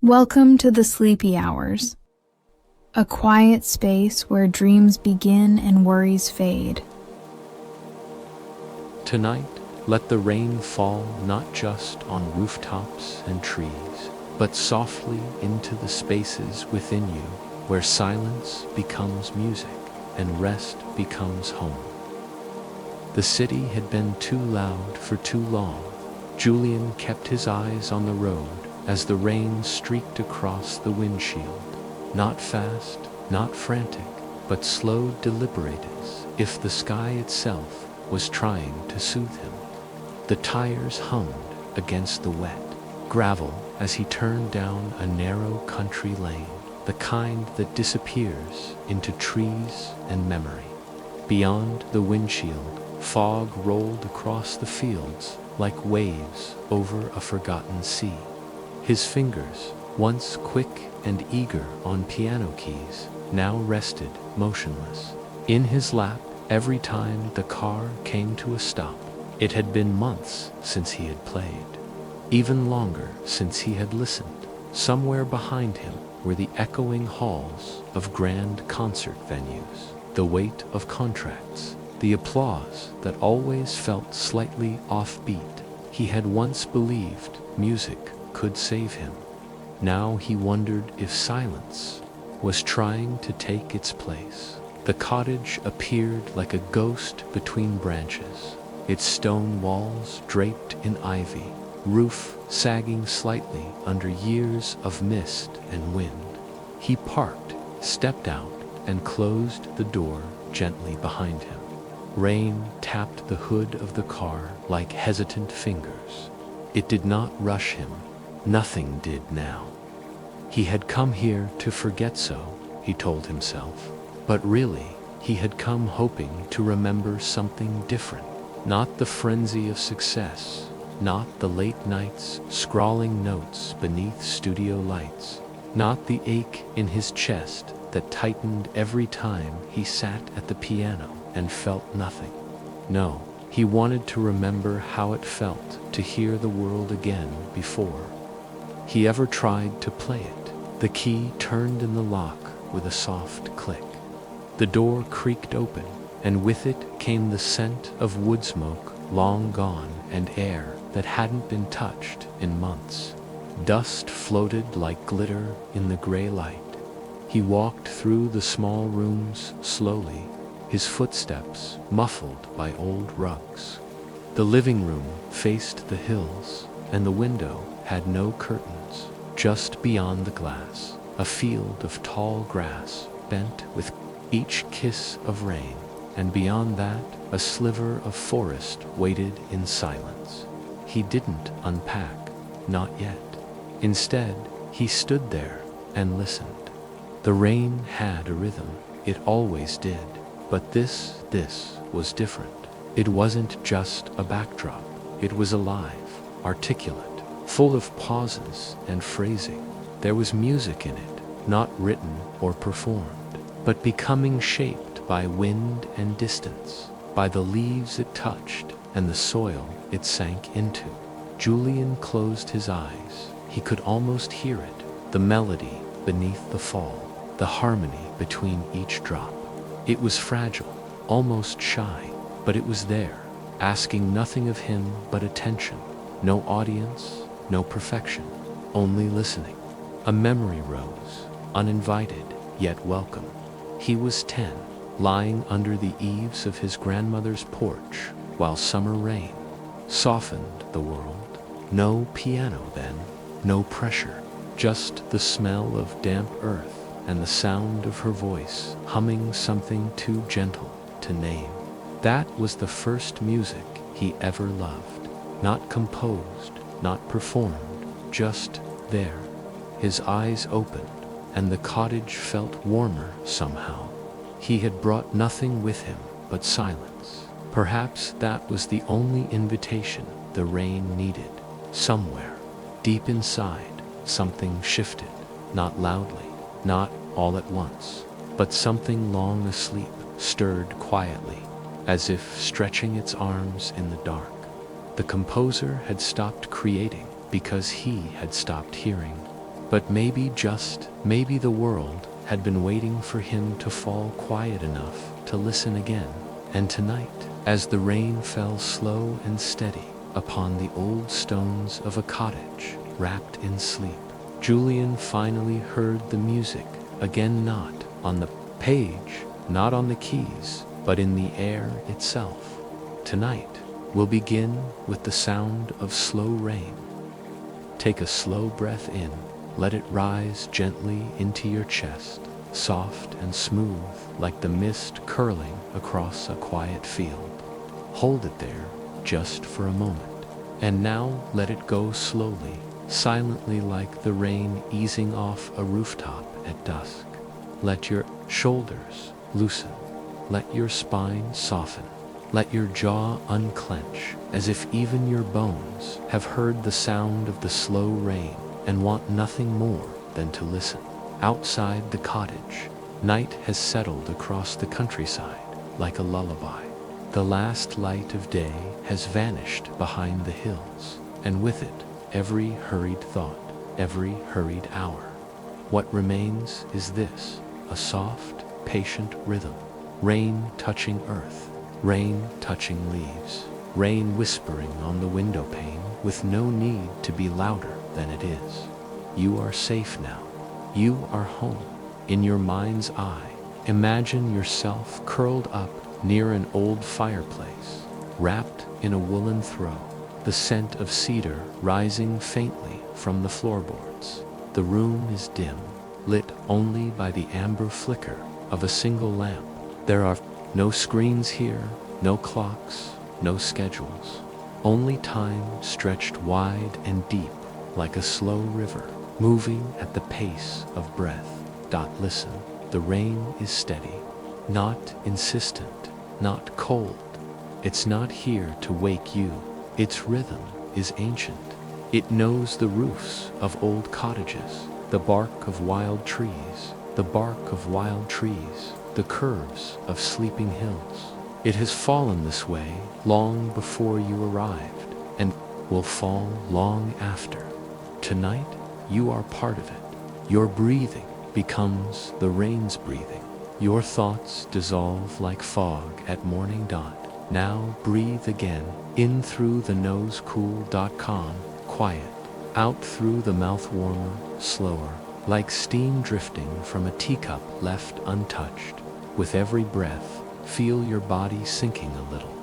Welcome to the sleepy hours, a quiet space where dreams begin and worries fade. Tonight, let the rain fall not just on rooftops and trees, but softly into the spaces within you where silence becomes music and rest becomes home. The city had been too loud for too long. Julian kept his eyes on the road as the rain streaked across the windshield. Not fast, not frantic, but slow, deliberate, as if the sky itself was trying to soothe him. The tires hummed against the wet gravel as he turned down a narrow country lane, the kind that disappears into trees and memory. Beyond the windshield, fog rolled across the fields like waves over a forgotten sea. His fingers, once quick and eager on piano keys, now rested motionless in his lap every time the car came to a stop. It had been months since he had played, even longer since he had listened. Somewhere behind him were the echoing halls of grand concert venues, the weight of contracts, the applause that always felt slightly offbeat. He had once believed music could save him. Now he wondered if silence was trying to take its place. The cottage appeared like a ghost between branches, its stone walls draped in ivy, roof sagging slightly under years of mist and wind. He parked, stepped out, and closed the door gently behind him. Rain tapped the hood of the car like hesitant fingers. It did not rush him. Nothing did now. He had come here to forget so, he told himself. But really, he had come hoping to remember something different. Not the frenzy of success, not the late nights scrawling notes beneath studio lights, not the ache in his chest that tightened every time he sat at the piano and felt nothing. No, he wanted to remember how it felt to hear the world again before he ever tried to play it. The key turned in the lock with a soft click. The door creaked open, and with it came the scent of wood smoke long gone and air that hadn't been touched in months. Dust floated like glitter in the gray light. He walked through the small rooms slowly, his footsteps muffled by old rugs. The living room faced the hills, and the window had no curtains. Just beyond the glass, a field of tall grass bent with each kiss of rain, and beyond that, a sliver of forest waited in silence. He didn't unpack, not yet. Instead, he stood there and listened. The rain had a rhythm, it always did, but this was different. It wasn't just a backdrop, it was alive, articulate, full of pauses and phrasing. There was music in it, not written or performed, but becoming shaped by wind and distance, by the leaves it touched and the soil it sank into. Julian closed his eyes. He could almost hear it, the melody beneath the fall, the harmony between each drop. It was fragile, almost shy, but it was there, asking nothing of him but attention. No audience, no perfection, only listening. A memory rose, uninvited, yet welcome. He was 10, lying under the eaves of his grandmother's porch, while summer rain softened the world. No piano then, no pressure, just the smell of damp earth and the sound of her voice humming something too gentle to name. That was the first music he ever loved, not composed, not performed, just there. His eyes opened, and the cottage felt warmer somehow. He had brought nothing with him but silence. Perhaps that was the only invitation the rain needed. Somewhere, deep inside, something shifted, not loudly, not all at once, but something long asleep stirred quietly, as if stretching its arms in the dark. The composer had stopped creating because he had stopped hearing. But maybe the world had been waiting for him to fall quiet enough to listen again. And tonight, as the rain fell slow and steady upon the old stones of a cottage wrapped in sleep, Julian finally heard the music again, not on the page, not on the keys, but in the air itself. Tonight will begin with the sound of slow rain. Take a slow breath in, let it rise gently into your chest, soft and smooth like the mist curling across a quiet field. Hold it there just for a moment, and now let it go slowly, silently, like the rain easing off a rooftop at dusk. Let your shoulders loosen, let your spine soften, let your jaw unclench, as if even your bones have heard the sound of the slow rain and want nothing more than to listen. Outside the cottage, night has settled across the countryside like a lullaby. The last light of day has vanished behind the hills, and with it, every hurried thought, every hurried hour. What remains is this, a soft, patient rhythm, rain touching earth, rain touching leaves, rain whispering on the window pane with no need to be louder than it is. You are safe now. You are home. In your mind's eye, imagine yourself curled up near an old fireplace, wrapped in a woolen throw, the scent of cedar rising faintly from the floorboards. The room is dim, lit only by the amber flicker of a single lamp. There are no screens here, no clocks, no schedules. Only time stretched wide and deep like a slow river, moving at the pace of breath. Listen, the rain is steady, not insistent, not cold. It's not here to wake you. Its rhythm is ancient. It knows the roofs of old cottages, the bark of wild trees, the bark of wild trees, the curves of sleeping hills. It has fallen this way long before you arrived, and will fall long after. Tonight, you are part of it. Your breathing becomes the rain's breathing. Your thoughts dissolve like fog at morning dawn. Now breathe again, in through the nose cool, calm, quiet, out through the mouth warmer, slower, like steam drifting from a teacup left untouched. With every breath, feel your body sinking a little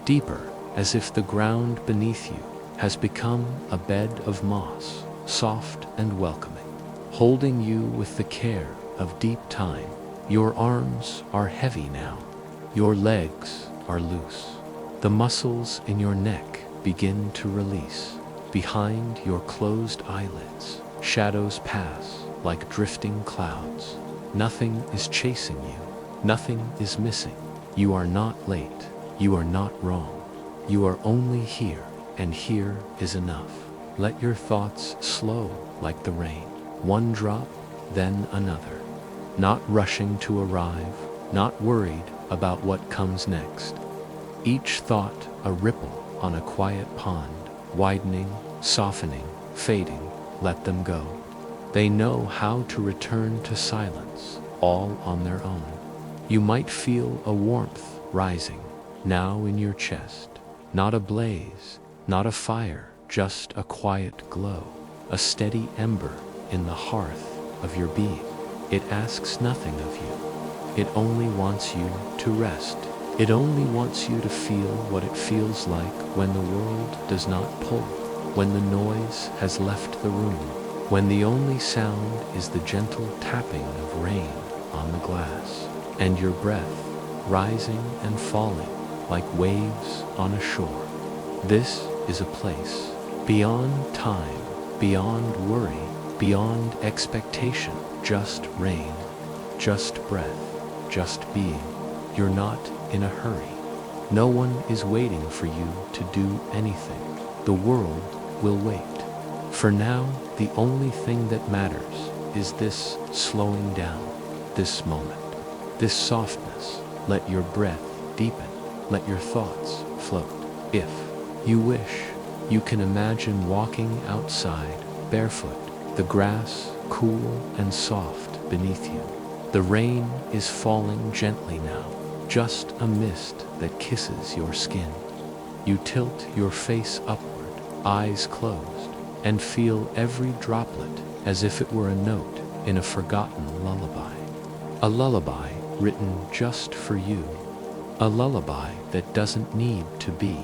deeper, as if the ground beneath you has become a bed of moss, soft and welcoming, holding you with the care of deep time. Your arms are heavy now. Your legs are loose. The muscles in your neck begin to release. Behind your closed eyelids, shadows pass like drifting clouds. Nothing is chasing you. Nothing is missing. You are not late. You are not wrong. You are only here, and here is enough. Let your thoughts slow like the rain, one drop, then another. Not rushing to arrive, not worried about what comes next. Each thought a ripple on a quiet pond, widening, softening, fading. Let them go. They know how to return to silence, all on their own. You might feel a warmth rising now in your chest, not a blaze, not a fire, just a quiet glow, a steady ember in the hearth of your being. It asks nothing of you. It only wants you to rest. It only wants you to feel what it feels like when the world does not pull, when the noise has left the room, when the only sound is the gentle tapping of rain on the glass, and your breath rising and falling like waves on a shore. This is a place beyond time, beyond worry, beyond expectation. Just rain, just breath, just being. You're not in a hurry. No one is waiting for you to do anything. The world will wait. For now, the only thing that matters is this slowing down, this moment, this softness. Let your breath deepen. Let your thoughts float. If you wish, you can imagine walking outside, barefoot. The grass cool and soft beneath you. The rain is falling gently now, just a mist that kisses your skin. You tilt your face upward, eyes closed, and feel every droplet as if it were a note in a forgotten lullaby. A lullaby written just for you. A lullaby that doesn't need to be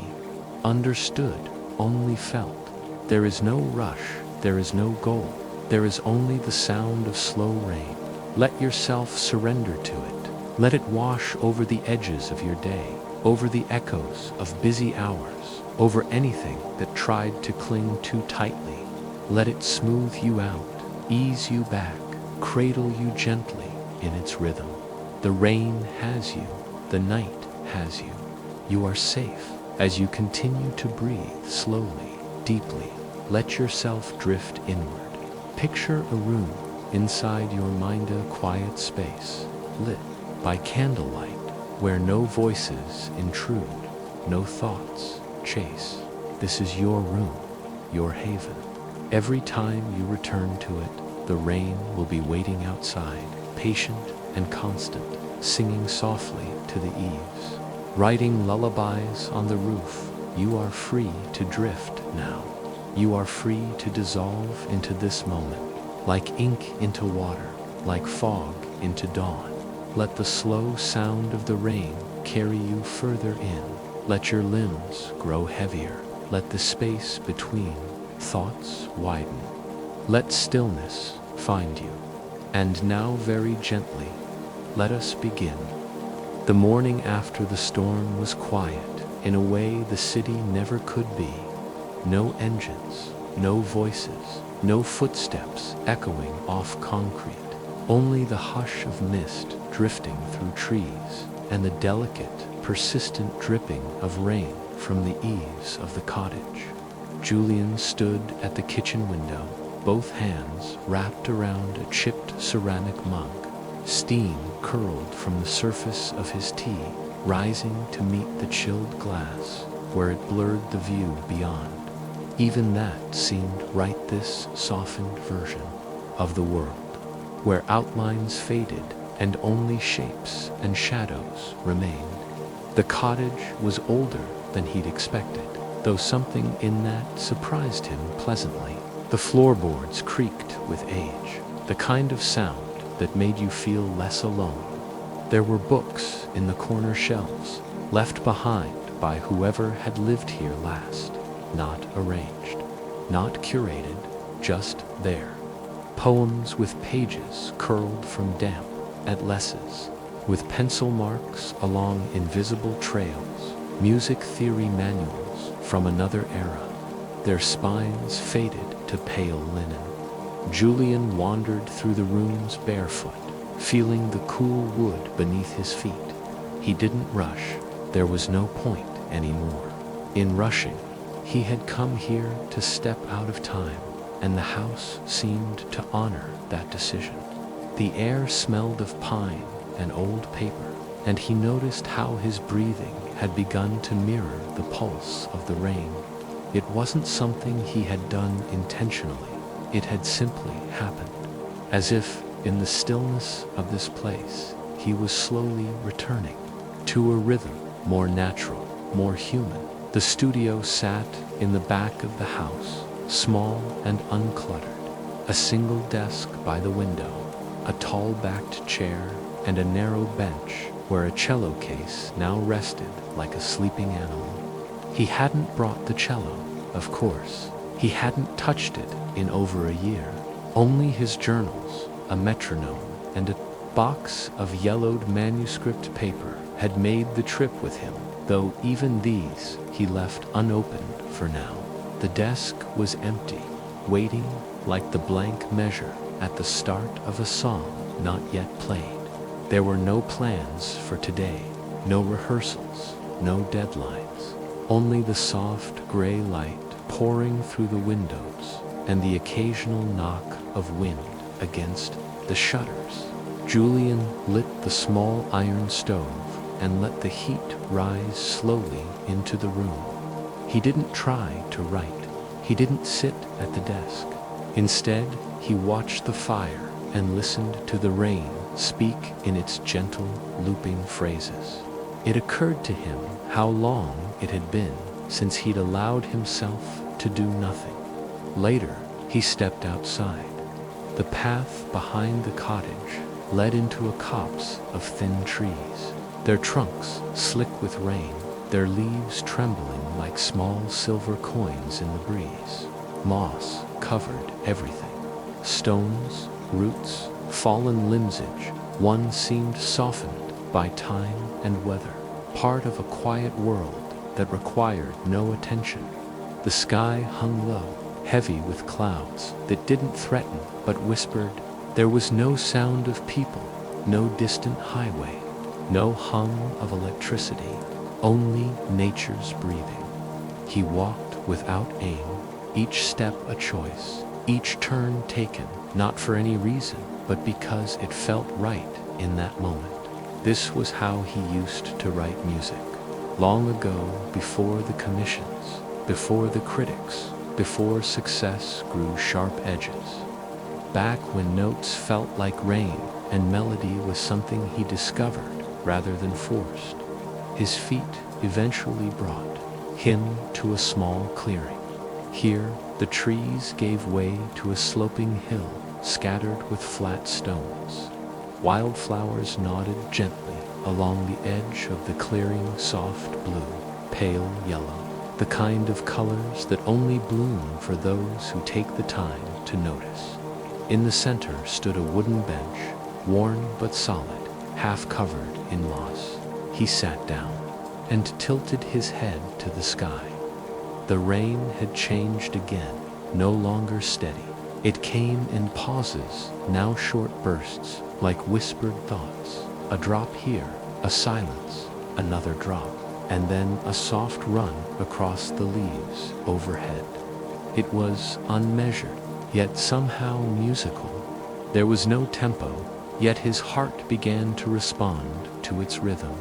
understood, only felt. There is no rush, there is no goal, there is only the sound of slow rain. Let yourself surrender to it. Let it wash over the edges of your day, over the echoes of busy hours, over anything that tried to cling too tightly. Let it smooth you out, ease you back, cradle you gently in its rhythm. The rain has you, the night has you. You are safe as you continue to breathe slowly, deeply. Let yourself drift inward. Picture a room inside your mind, a quiet space, lit by candlelight, where no voices intrude, no thoughts chase. This is your room, your haven. Every time you return to it, the rain will be waiting outside, patient and constant, singing softly to the eaves. Writing lullabies on the roof, you are free to drift now. You are free to dissolve into this moment, like ink into water, like fog into dawn. Let the slow sound of the rain carry you further in. Let your limbs grow heavier. Let the space between thoughts widen. Let stillness find you. And now very gently, let us begin. The morning after the storm was quiet, in a way the city never could be. No engines, no voices, no footsteps echoing off concrete. Only the hush of mist drifting through trees and the delicate, persistent dripping of rain from the eaves of the cottage. Julian stood at the kitchen window, both hands wrapped around a chipped ceramic mug. Steam curled from the surface of his tea, rising to meet the chilled glass, where it blurred the view beyond. Even that seemed right, this softened version of the world, where outlines faded and only shapes and shadows remained. The cottage was older than he'd expected, though something in that surprised him pleasantly. The floorboards creaked with age, the kind of sound that made you feel less alone. There were books in the corner shelves, left behind by whoever had lived here last. Not arranged, not curated, just there. Poems with pages curled from damp atlases, with pencil marks along invisible trails, music theory manuals from another era, their spines faded to pale linen. Julian wandered through the rooms barefoot, feeling the cool wood beneath his feet. He didn't rush. There was no point anymore in rushing. He had come here to step out of time, and the house seemed to honor that decision. The air smelled of pine and old paper, and he noticed how his breathing had begun to mirror the pulse of the rain. It wasn't something he had done intentionally. It had simply happened, as if in the stillness of this place, he was slowly returning to a rhythm more natural, more human. The studio sat in the back of the house, small and uncluttered. A single desk by the window, a tall-backed chair, and a narrow bench where a cello case now rested like a sleeping animal. He hadn't brought the cello, of course. He hadn't touched it in over a year. Only his journals, a metronome, and a box of yellowed manuscript paper had made the trip with him, though even these he left unopened for now. The desk was empty, waiting like the blank measure at the start of a song not yet played. There were no plans for today, no rehearsals, no deadlines, only the soft gray light pouring through the windows and the occasional knock of wind against the shutters. Julian lit the small iron stove and let the heat rise slowly into the room. He didn't try to write. He didn't sit at the desk. Instead, he watched the fire and listened to the rain speak in its gentle, looping phrases. It occurred to him how long it had been since he'd allowed himself to do nothing. Later, he stepped outside. The path behind the cottage led into a copse of thin trees, their trunks slick with rain, their leaves trembling like small silver coins in the breeze. Moss covered everything. Stones, roots, fallen limsage, one seemed softened by time and weather, part of a quiet world that required no attention. The sky hung low, heavy with clouds that didn't threaten but whispered. There was no sound of people, no distant highway, no hum of electricity, only nature's breathing. He walked without aim, each step a choice, each turn taken, not for any reason, but because it felt right in that moment. This was how he used to write music, long ago, before the commissions, before the critics, before success grew sharp edges. Back when notes felt like rain and melody was something he discovered rather than forced. His feet eventually brought him to a small clearing. Here, the trees gave way to a sloping hill scattered with flat stones. Wildflowers nodded gently along the edge of the clearing, soft blue, pale yellow, the kind of colors that only bloom for those who take the time to notice. In the center stood a wooden bench, worn but solid, half covered in moss. He sat down and tilted his head to the sky. The rain had changed again, no longer steady. It came in pauses, now short bursts, like whispered thoughts. A drop here, a silence, another drop, and then a soft run across the leaves overhead. It was unmeasured, yet somehow musical. There was no tempo, yet his heart began to respond to its rhythm.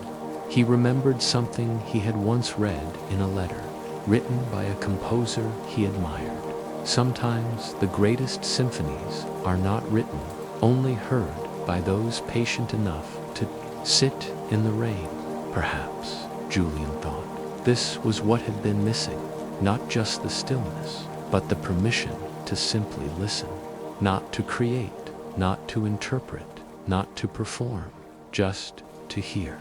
He remembered something he had once read in a letter, written by a composer he admired. Sometimes the greatest symphonies are not written, only heard by those patient enough to sit in the rain. Perhaps, Julian thought, this was what had been missing, not just the stillness, but the permission to simply listen, not to create, not to interpret, not to perform, just to hear.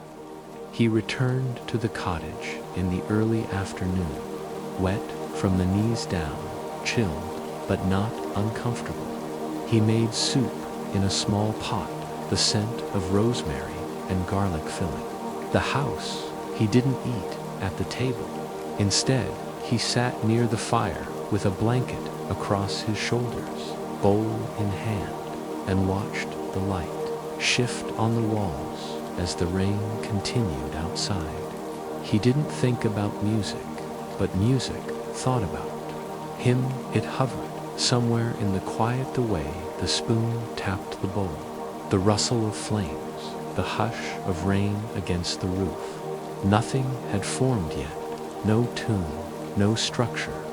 He returned to the cottage in the early afternoon, wet from the knees down, chilled but not uncomfortable. He made soup in a small pot, the scent of rosemary and garlic filling. The house he didn't eat at the table. Instead, he sat near the fire with a blanket across his shoulders, bowl in hand, and watched the light shift on the walls as the rain continued outside. He didn't think about music, but music thought about him. It hovered somewhere in the quiet, the way the spoon tapped the bowl, the rustle of flames, the hush of rain against the roof. Nothing had formed yet, no tune, no structure,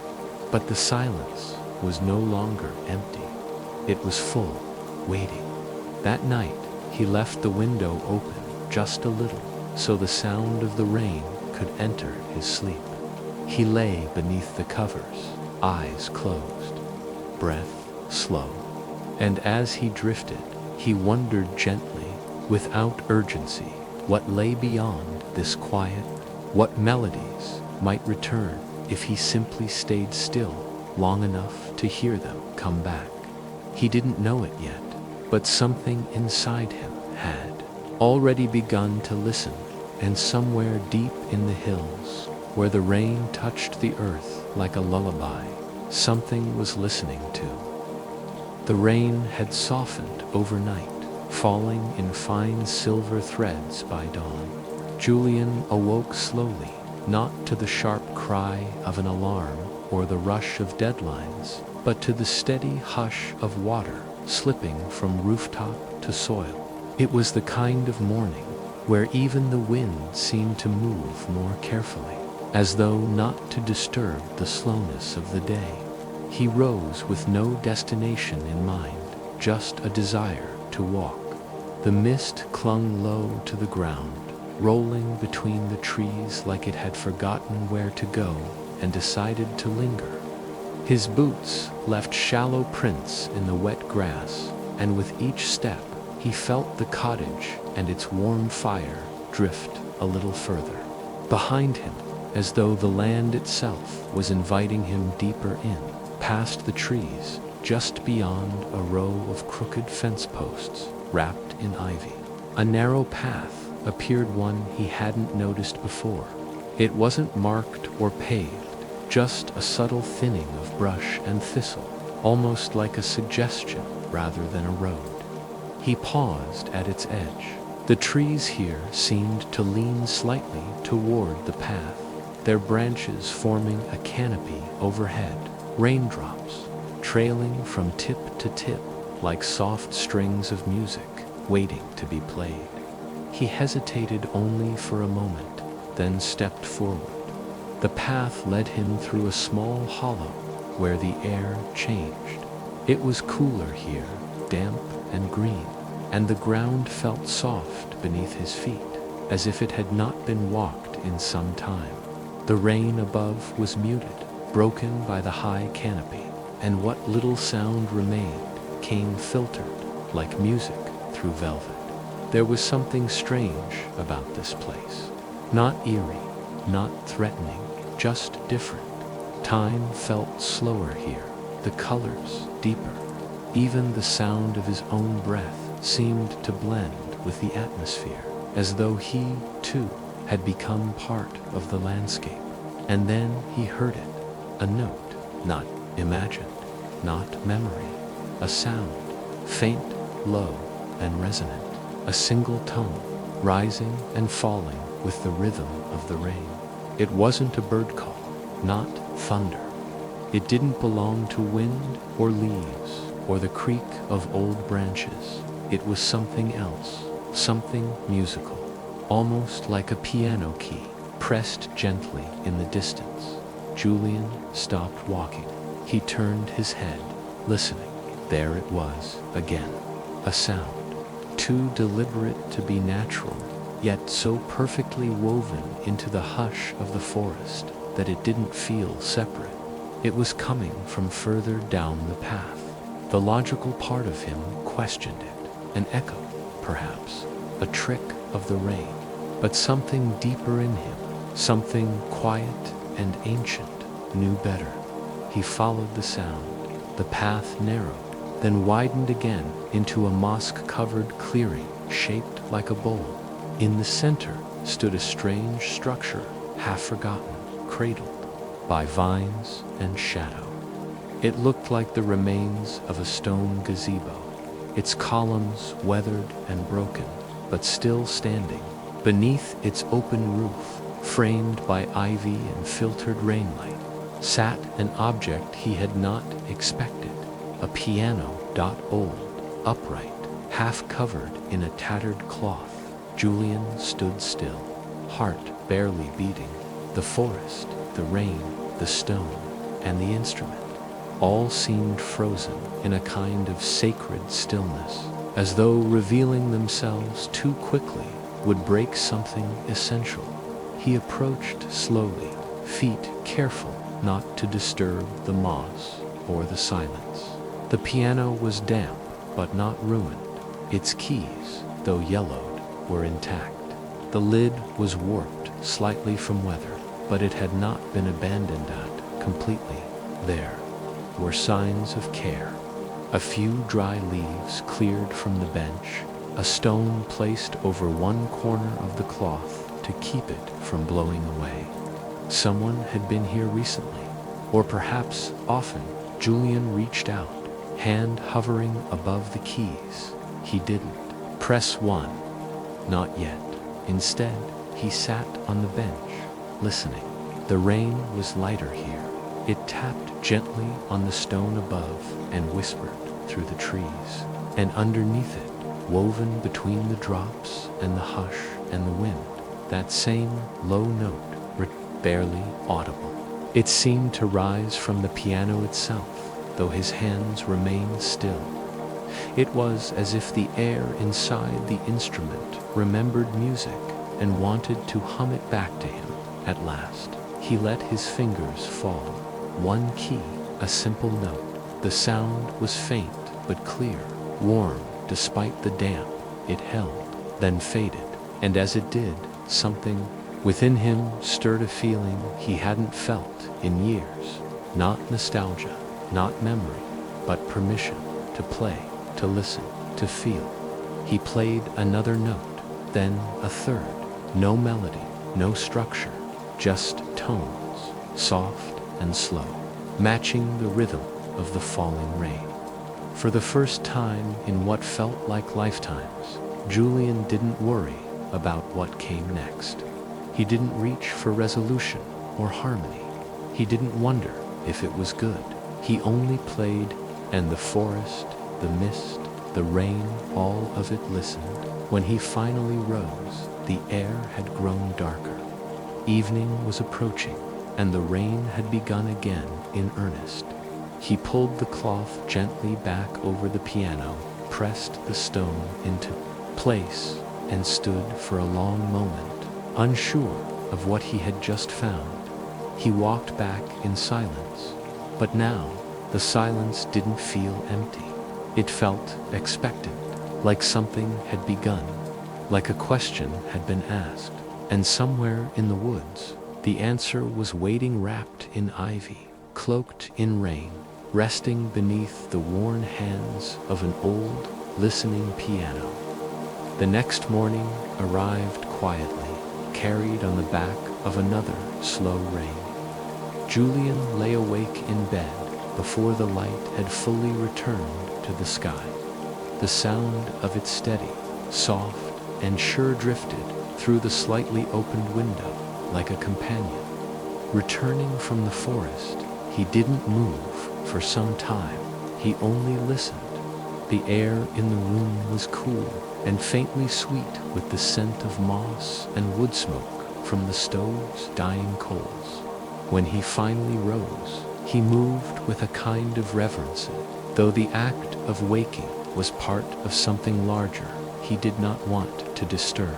but the silence was no longer empty. It was full, waiting. That night, he left the window open just a little, so the sound of the rain could enter his sleep. He lay beneath the covers, eyes closed, breath slow. And as he drifted, he wondered gently, without urgency, what lay beyond this quiet, what melodies might return if he simply stayed still long enough to hear them come back. He didn't know it yet, but something inside him had already begun to listen, and somewhere deep in the hills, where the rain touched the earth like a lullaby, something was listening too. The rain had softened overnight, falling in fine silver threads by dawn. Julian awoke slowly, not to the sharp cry of an alarm or the rush of deadlines, but to the steady hush of water slipping from rooftop to soil. It was the kind of morning where even the wind seemed to move more carefully, as though not to disturb the slowness of the day. He rose with no destination in mind, just a desire to walk. The mist clung low to the ground, rolling between the trees like it had forgotten where to go and decided to linger. His boots left shallow prints in the wet grass, and with each step he felt the cottage and its warm fire drift a little further. Behind him, as though the land itself was inviting him deeper in, past the trees, just beyond a row of crooked fence posts wrapped in ivy. A narrow path appeared, one he hadn't noticed before. It wasn't marked or paved, just a subtle thinning of brush and thistle, almost like a suggestion rather than a road. He paused at its edge. The trees here seemed to lean slightly toward the path, their branches forming a canopy overhead, raindrops trailing from tip to tip like soft strings of music waiting to be played. He hesitated only for a moment, then stepped forward. The path led him through a small hollow where the air changed. It was cooler here, damp and green, and the ground felt soft beneath his feet, as if it had not been walked in some time. The rain above was muted, broken by the high canopy, and what little sound remained came filtered like music through velvet. There was something strange about this place. Not eerie, not threatening, just different. Time felt slower here, the colors deeper. Even the sound of his own breath seemed to blend with the atmosphere, as though he, too, had become part of the landscape. And then he heard it, a note, not imagined, not memory, a sound, faint, low, and resonant, a single tone, rising and falling with the rhythm of the rain. It wasn't a bird call, not thunder. It didn't belong to wind or leaves or the creak of old branches. It was something else, something musical, almost like a piano key, pressed gently in the distance. Julian stopped walking. He turned his head, listening. There it was, again, a sound, too deliberate to be natural, yet so perfectly woven into the hush of the forest that it didn't feel separate. It was coming from further down the path. The logical part of him questioned it, an echo, perhaps, a trick of the rain, but something deeper in him, something quiet and ancient, knew better. He followed the sound. The path narrowed, then widened again into a moss-covered clearing shaped like a bowl. In the center stood a strange structure, half forgotten, cradled by vines and shadow. It looked like the remains of a stone gazebo, its columns weathered and broken, but still standing. Beneath its open roof, framed by ivy and filtered rainlight, sat an object he had not expected, a piano, old, upright, half covered in a tattered cloth. Julian stood still, heart barely beating. The forest, the rain, the stone, and the instrument, all seemed frozen in a kind of sacred stillness, as though revealing themselves too quickly would break something essential. He approached slowly, feet careful not to disturb the moss or the silence. The piano was damp, but not ruined. Its keys, though yellowed, were intact. The lid was warped slightly from weather, but it had not been abandoned completely. There were signs of care. A few dry leaves cleared from the bench, a stone placed over one corner of the cloth to keep it from blowing away. Someone had been here recently, or perhaps often. Julian reached out, hand hovering above the keys. He didn't press one. Not yet. Instead, he sat on the bench, listening. The rain was lighter here. It tapped gently on the stone above and whispered through the trees. And underneath it, woven between the drops and the hush and the wind, that same low note, barely audible. It seemed to rise from the piano itself, though his hands remained still. It was as if the air inside the instrument remembered music and wanted to hum it back to him. At last, he let his fingers fall. One key, a simple note. The sound was faint but clear, warm despite the damp it held, then faded. And as it did, something within him stirred a feeling he hadn't felt in years. Not nostalgia, not memory, but permission to play, to listen, to feel. He played another note, then a third. No melody, no structure, just tones, soft and slow, matching the rhythm of the falling rain. For the first time in what felt like lifetimes, Julian didn't worry about what came next. He didn't reach for resolution or harmony. He didn't wonder if it was good. He only played, and the forest, the mist, the rain, all of it listened. When he finally rose, the air had grown darker. Evening was approaching, and the rain had begun again in earnest. He pulled the cloth gently back over the piano, pressed the stone into place, and stood for a long moment, unsure of what he had just found. He walked back in silence, but now the silence didn't feel empty. It felt expectant, like something had begun, like a question had been asked, and somewhere in the woods, the answer was waiting, wrapped in ivy, cloaked in rain, resting beneath the worn hands of an old, listening piano. The next morning arrived quietly, carried on the back of another slow rain. Julian lay awake in bed before the light had fully returned to the sky. The sound of it steady, soft, and sure drifted through the slightly opened window like a companion. Returning from the forest, he didn't move for some time. He only listened. The air in the room was cool and faintly sweet with the scent of moss and wood smoke from the stove's dying coals. When he finally rose, he moved with a kind of reverence, though the act of waking was part of something larger he did not want to disturb.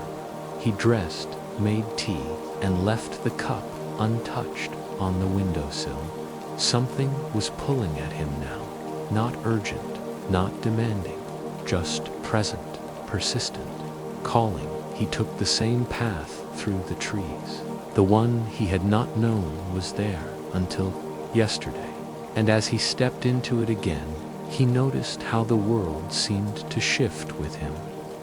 He dressed, made tea, and left the cup untouched on the windowsill. Something was pulling at him now, not urgent, not demanding, just present, persistent, calling. He took the same path through the trees. The one he had not known was there until yesterday. And as he stepped into it again, he noticed how the world seemed to shift with him.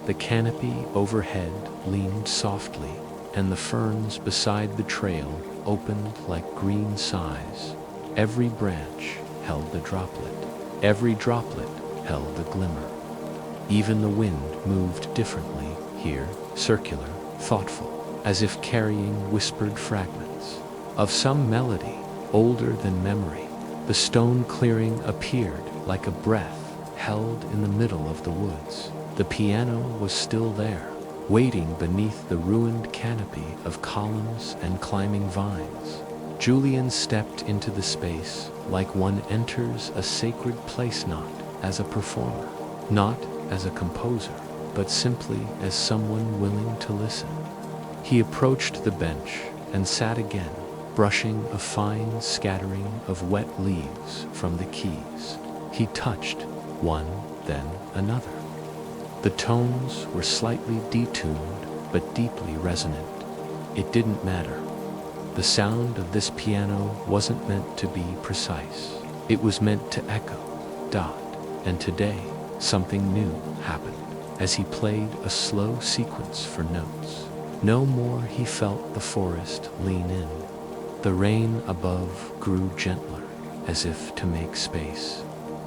The canopy overhead leaned softly, and the ferns beside the trail opened like green sighs. Every branch held a droplet. Every droplet held a glimmer. Even the wind moved differently here, circular, thoughtful, as if carrying whispered fragments of some melody older than memory. The stone clearing appeared like a breath held in the middle of the woods. The piano was still there, waiting beneath the ruined canopy of columns and climbing vines. Julian stepped into the space like one enters a sacred place, not as a performer, not as a composer, but simply as someone willing to listen. He approached the bench and sat again, brushing a fine scattering of wet leaves from the keys. He touched one, then another. The tones were slightly detuned, but deeply resonant. It didn't matter. The sound of this piano wasn't meant to be precise. It was meant to echo, dot, and today, something new happened as he played a slow sequence for notes. No more he felt the forest lean in. The rain above grew gentler, as if to make space.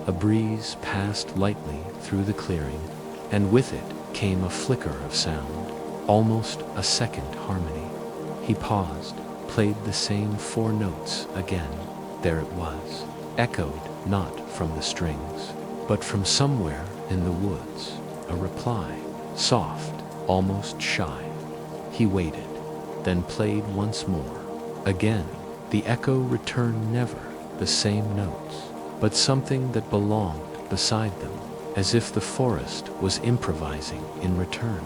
A breeze passed lightly through the clearing, and with it came a flicker of sound, almost a second harmony. He paused, played the same 4 notes again. There it was, echoed not from the strings, but from somewhere in the woods. A reply, soft, almost shy. He waited, then played once more. Again, the echo returned, never the same notes, but something that belonged beside them. as if the forest was improvising in return.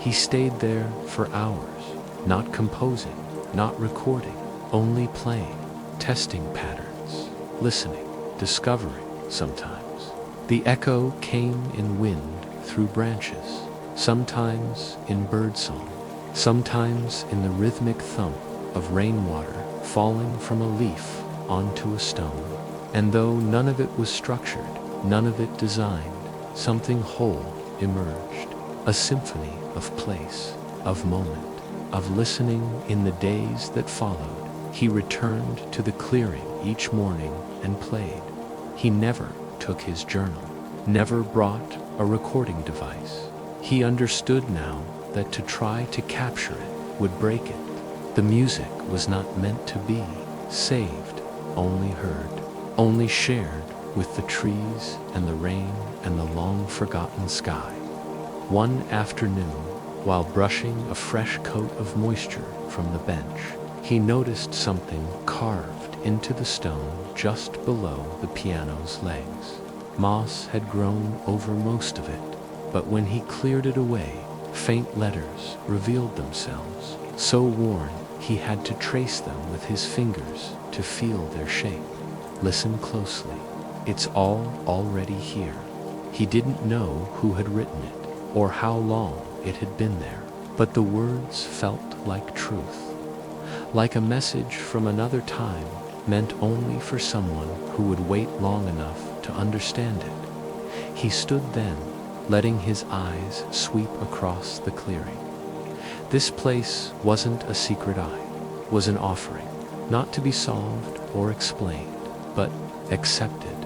He stayed there for hours, not composing, not recording, only playing, testing patterns, listening, discovering sometimes. The echo came in wind through branches, sometimes in birdsong, sometimes in the rhythmic thump of rainwater falling from a leaf onto a stone. And though none of it was structured, none of it designed, something whole emerged, a symphony of place, of moment, of listening. In the days that followed, he returned to the clearing each morning and played. He never took his journal, never brought a recording device. He understood now that to try to capture it would break it. The music was not meant to be saved, only heard, only shared with the trees and the rain and the long-forgotten sky. One afternoon, while brushing a fresh coat of moisture from the bench, he noticed something carved into the stone just below the piano's legs. Moss had grown over most of it, but when he cleared it away, faint letters revealed themselves, so worn he had to trace them with his fingers to feel their shape. Listen closely. It's all already here. He didn't know who had written it or how long it had been there, but the words felt like truth, like a message from another time meant only for someone who would wait long enough to understand it. He stood then, letting his eyes sweep across the clearing. This place wasn't a secret eye, was an offering, not to be solved or explained, but accepted.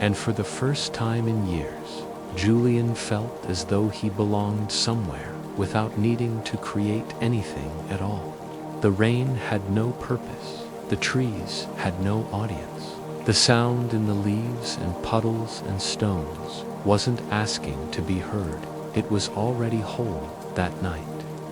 And for the first time in years, Julian felt as though he belonged somewhere without needing to create anything at all. The rain had no purpose. The trees had no audience. The sound in the leaves and puddles and stones wasn't asking to be heard. It was already whole that night.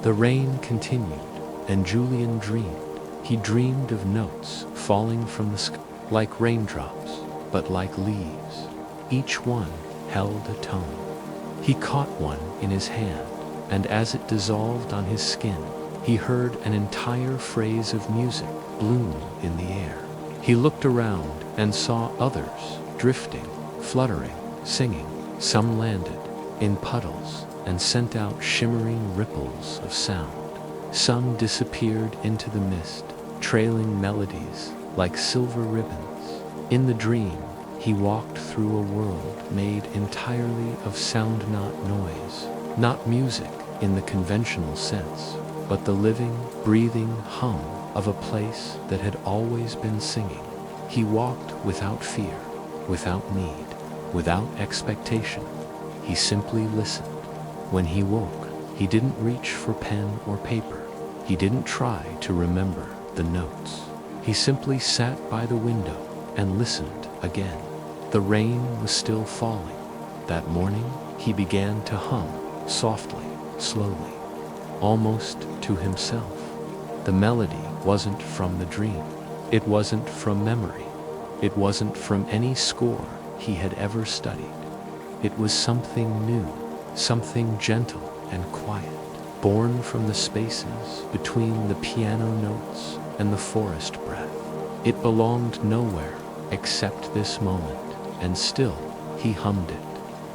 The rain continued, and Julian dreamed. He dreamed of notes falling from the sky, like raindrops, but like leaves. Each one held a tone. He caught one in his hand, and as it dissolved on his skin, he heard an entire phrase of music bloom in the air. He looked around and saw others drifting, fluttering, singing. Some landed in puddles and sent out shimmering ripples of sound. Some disappeared into the mist, trailing melodies like silver ribbons. In the dream, he walked through a world made entirely of sound, not noise, not music in the conventional sense, but the living, breathing hum of a place that had always been singing. He walked without fear, without need, without expectation. He simply listened. When he woke, he didn't reach for pen or paper. He didn't try to remember the notes. He simply sat by the window and listened again. The rain was still falling. That morning, he began to hum, softly, slowly, almost to himself. The melody wasn't from the dream. It wasn't from memory. It wasn't from any score he had ever studied. It was something new, something gentle and quiet, born from the spaces between the piano notes and the forest breath. It belonged nowhere except this moment, and still he hummed it.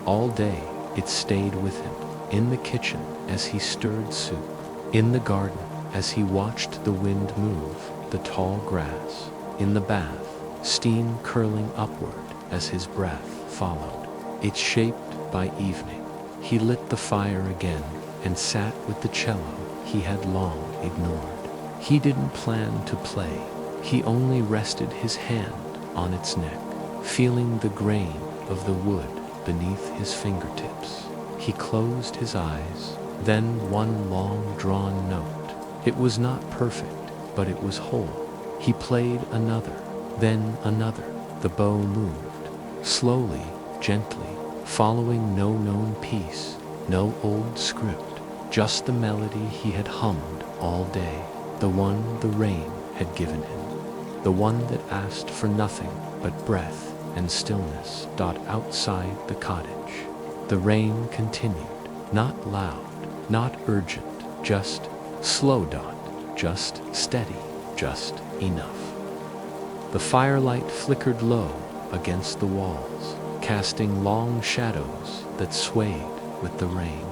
All day it stayed with him, in the kitchen as he stirred soup, in the garden as he watched the wind move the tall grass, in the bath, steam curling upward as his breath followed. It shaped by evening. He lit the fire again and sat with the cello he had long ignored. He didn't plan to play. He only rested his hand on its neck, feeling the grain of the wood beneath his fingertips. He closed his eyes, then one long drawn note. It was not perfect, but it was whole. He played another, then another. The bow moved, slowly, gently, following no known piece, no old script, just the melody he had hummed all day, the one the rain had given him, the one that asked for nothing but breath and stillness. Outside the cottage, the rain continued, not loud, not urgent, just slow. Just steady, just enough. The firelight flickered low against the walls, casting long shadows that swayed with the rain.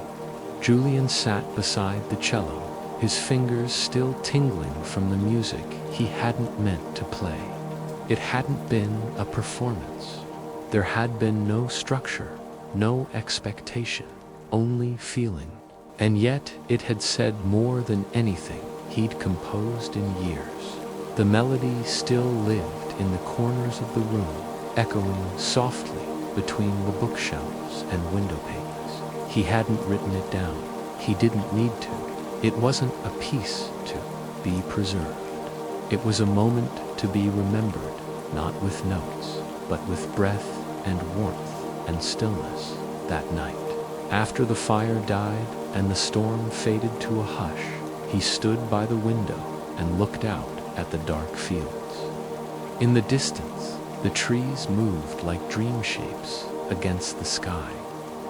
Julian sat beside the cello, his fingers still tingling from the music he hadn't meant to play. It hadn't been a performance. There had been no structure, no expectation, only feeling. And yet it had said more than anything he'd composed in years. The melody still lived in the corners of the room, echoing softly between the bookshelves and window panes. He hadn't written it down. He didn't need to. It wasn't a piece to be preserved. It was a moment to be remembered, not with notes, but with breath and warmth and stillness. That night, after the fire died and the storm faded to a hush, he stood by the window and looked out at the dark fields. In the distance, the trees moved like dream shapes against the sky.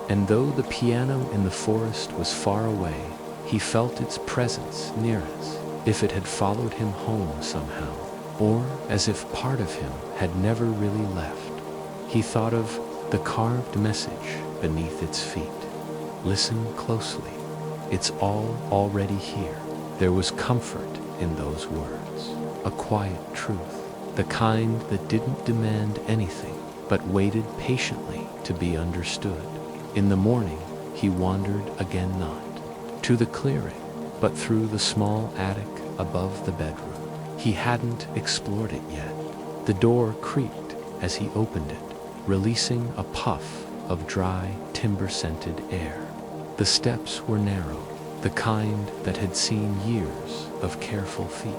And though the piano in the forest was far away, he felt its presence near us, if it had followed him home somehow, or as if part of him had never really left. He thought of the carved message beneath its feet. Listen closely. It's all already here. There was comfort in those words, a quiet truth, the kind that didn't demand anything, but waited patiently to be understood. In the morning, he wandered again, not to the clearing, but through the small attic above the bedroom. He hadn't explored it yet. The door creaked as he opened it, releasing a puff of dry, timber-scented air. The steps were narrow, the kind that had seen years of careful feet.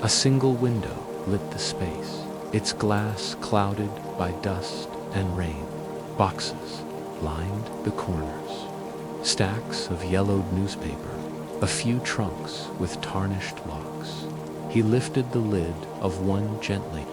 A single window lit the space, its glass clouded by dust and rain. Boxes lined the corners, stacks of yellowed newspaper, a few trunks with tarnished locks. He lifted the lid of one gently.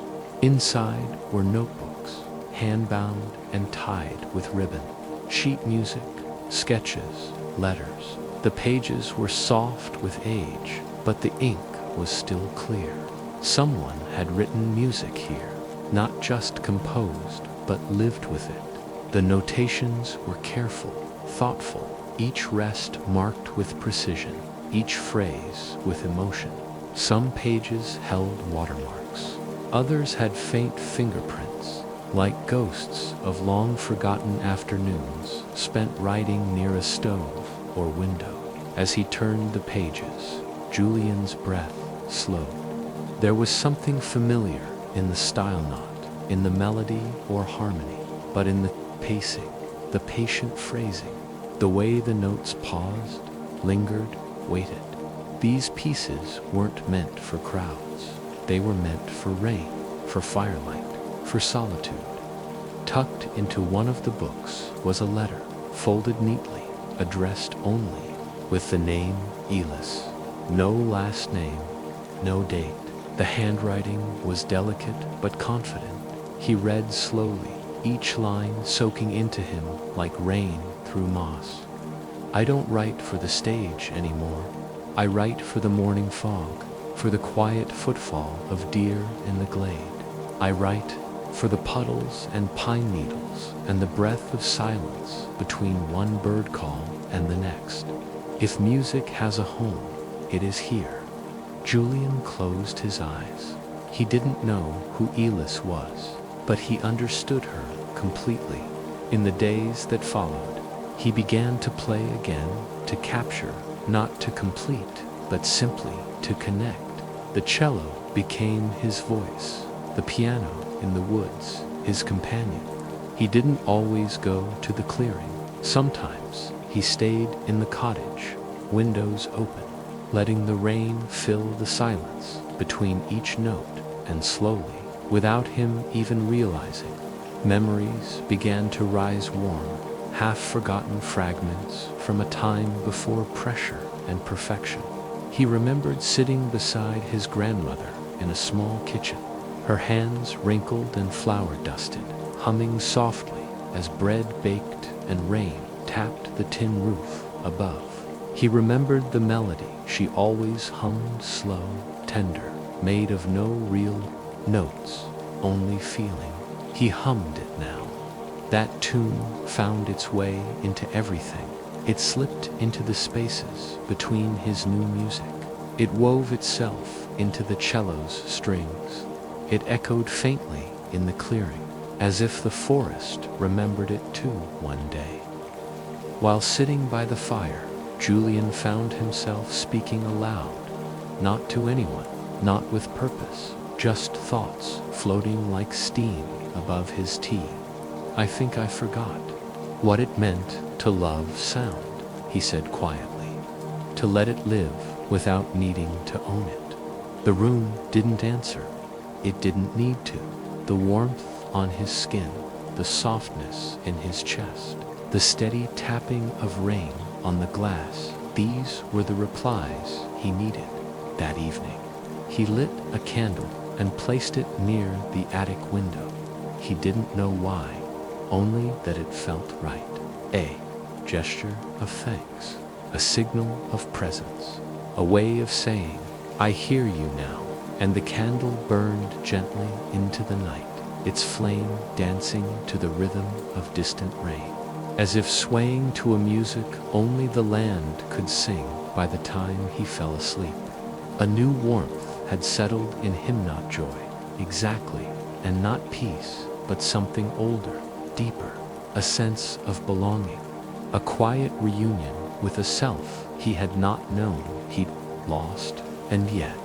Inside were notebooks, hand-bound and tied with ribbon, sheet music, sketches, letters. The pages were soft with age, but the ink was still clear. Someone had written music here, not just composed, but lived with it. The notations were careful, thoughtful, each rest marked with precision, each phrase with emotion. Some pages held watermarks. Others had faint fingerprints, like ghosts of long-forgotten afternoons spent writing near a stove or window. As he turned the pages, Julian's breath slowed. There was something familiar in the style, not in the melody or harmony, but in the pacing, the patient phrasing, the way the notes paused, lingered, waited. These pieces weren't meant for crowds. They were meant for rain, for firelight, for solitude. Tucked into one of the books was a letter, folded neatly, addressed only, with the name Elis. No last name, no date. The handwriting was delicate but confident. He read slowly, each line soaking into him like rain through moss. I don't write for the stage anymore. I write for the morning fog, for the quiet footfall of deer in the glade. I write for the puddles and pine needles and the breath of silence between one bird call and the next. If music has a home, it is here. Julian closed his eyes. He didn't know who Elis was, but he understood her completely. In the days that followed, he began to play again, to capture, not to complete, but simply to connect. The cello became his voice, the piano in the woods, his companion. He didn't always go to the clearing. Sometimes he stayed in the cottage, windows open, letting the rain fill the silence between each note, and slowly, without him even realizing, memories began to rise warm, half-forgotten fragments from a time before pressure and perfection. He remembered sitting beside his grandmother in a small kitchen, her hands wrinkled and flour-dusted, humming softly as bread baked and rain tapped the tin roof above. He remembered the melody she always hummed, slow, tender, made of no real notes, only feeling. He hummed it now. That tune found its way into everything. It slipped into the spaces between his new music. It wove itself into the cello's strings. It echoed faintly in the clearing, as if the forest remembered it too one day. While sitting by the fire, Julian found himself speaking aloud, not to anyone, not with purpose, just thoughts floating like steam above his tea. I think I forgot what it meant to love sound, he said quietly, to let it live without needing to own it. The room didn't answer. It didn't need to. The warmth on his skin, the softness in his chest, the steady tapping of rain on the glass, these were the replies he needed that evening. He lit a candle and placed it near the attic window. He didn't know why, only that it felt right. A gesture of thanks, a signal of presence, a way of saying, I hear you now. And the candle burned gently into the night, its flame dancing to the rhythm of distant rain, as if swaying to a music only the land could sing by the time he fell asleep. A new warmth had settled in him, not joy, exactly, and not peace, but something older, deeper, a sense of belonging, a quiet reunion with a self he had not known he'd lost. And yet,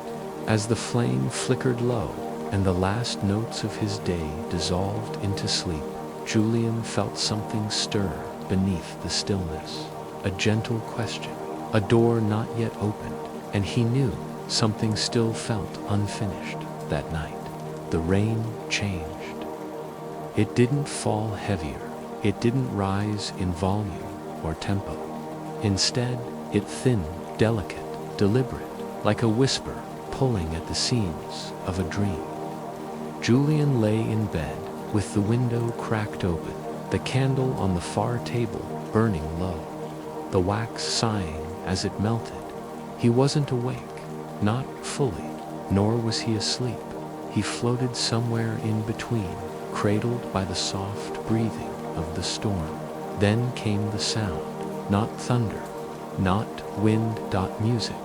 as the flame flickered low and the last notes of his day dissolved into sleep, Julian felt something stir beneath the stillness, a gentle question, a door not yet opened, and he knew something still felt unfinished that night. The rain changed. It didn't fall heavier. It didn't rise in volume or tempo. Instead, it thinned, delicate, deliberate, like a whisper pulling at the seams of a dream. Julian lay in bed with the window cracked open, the candle on the far table burning low, the wax sighing as it melted. He wasn't awake, not fully, nor was he asleep. He floated somewhere in between, cradled by the soft breathing of the storm. Then came the sound, not thunder, not wind, music,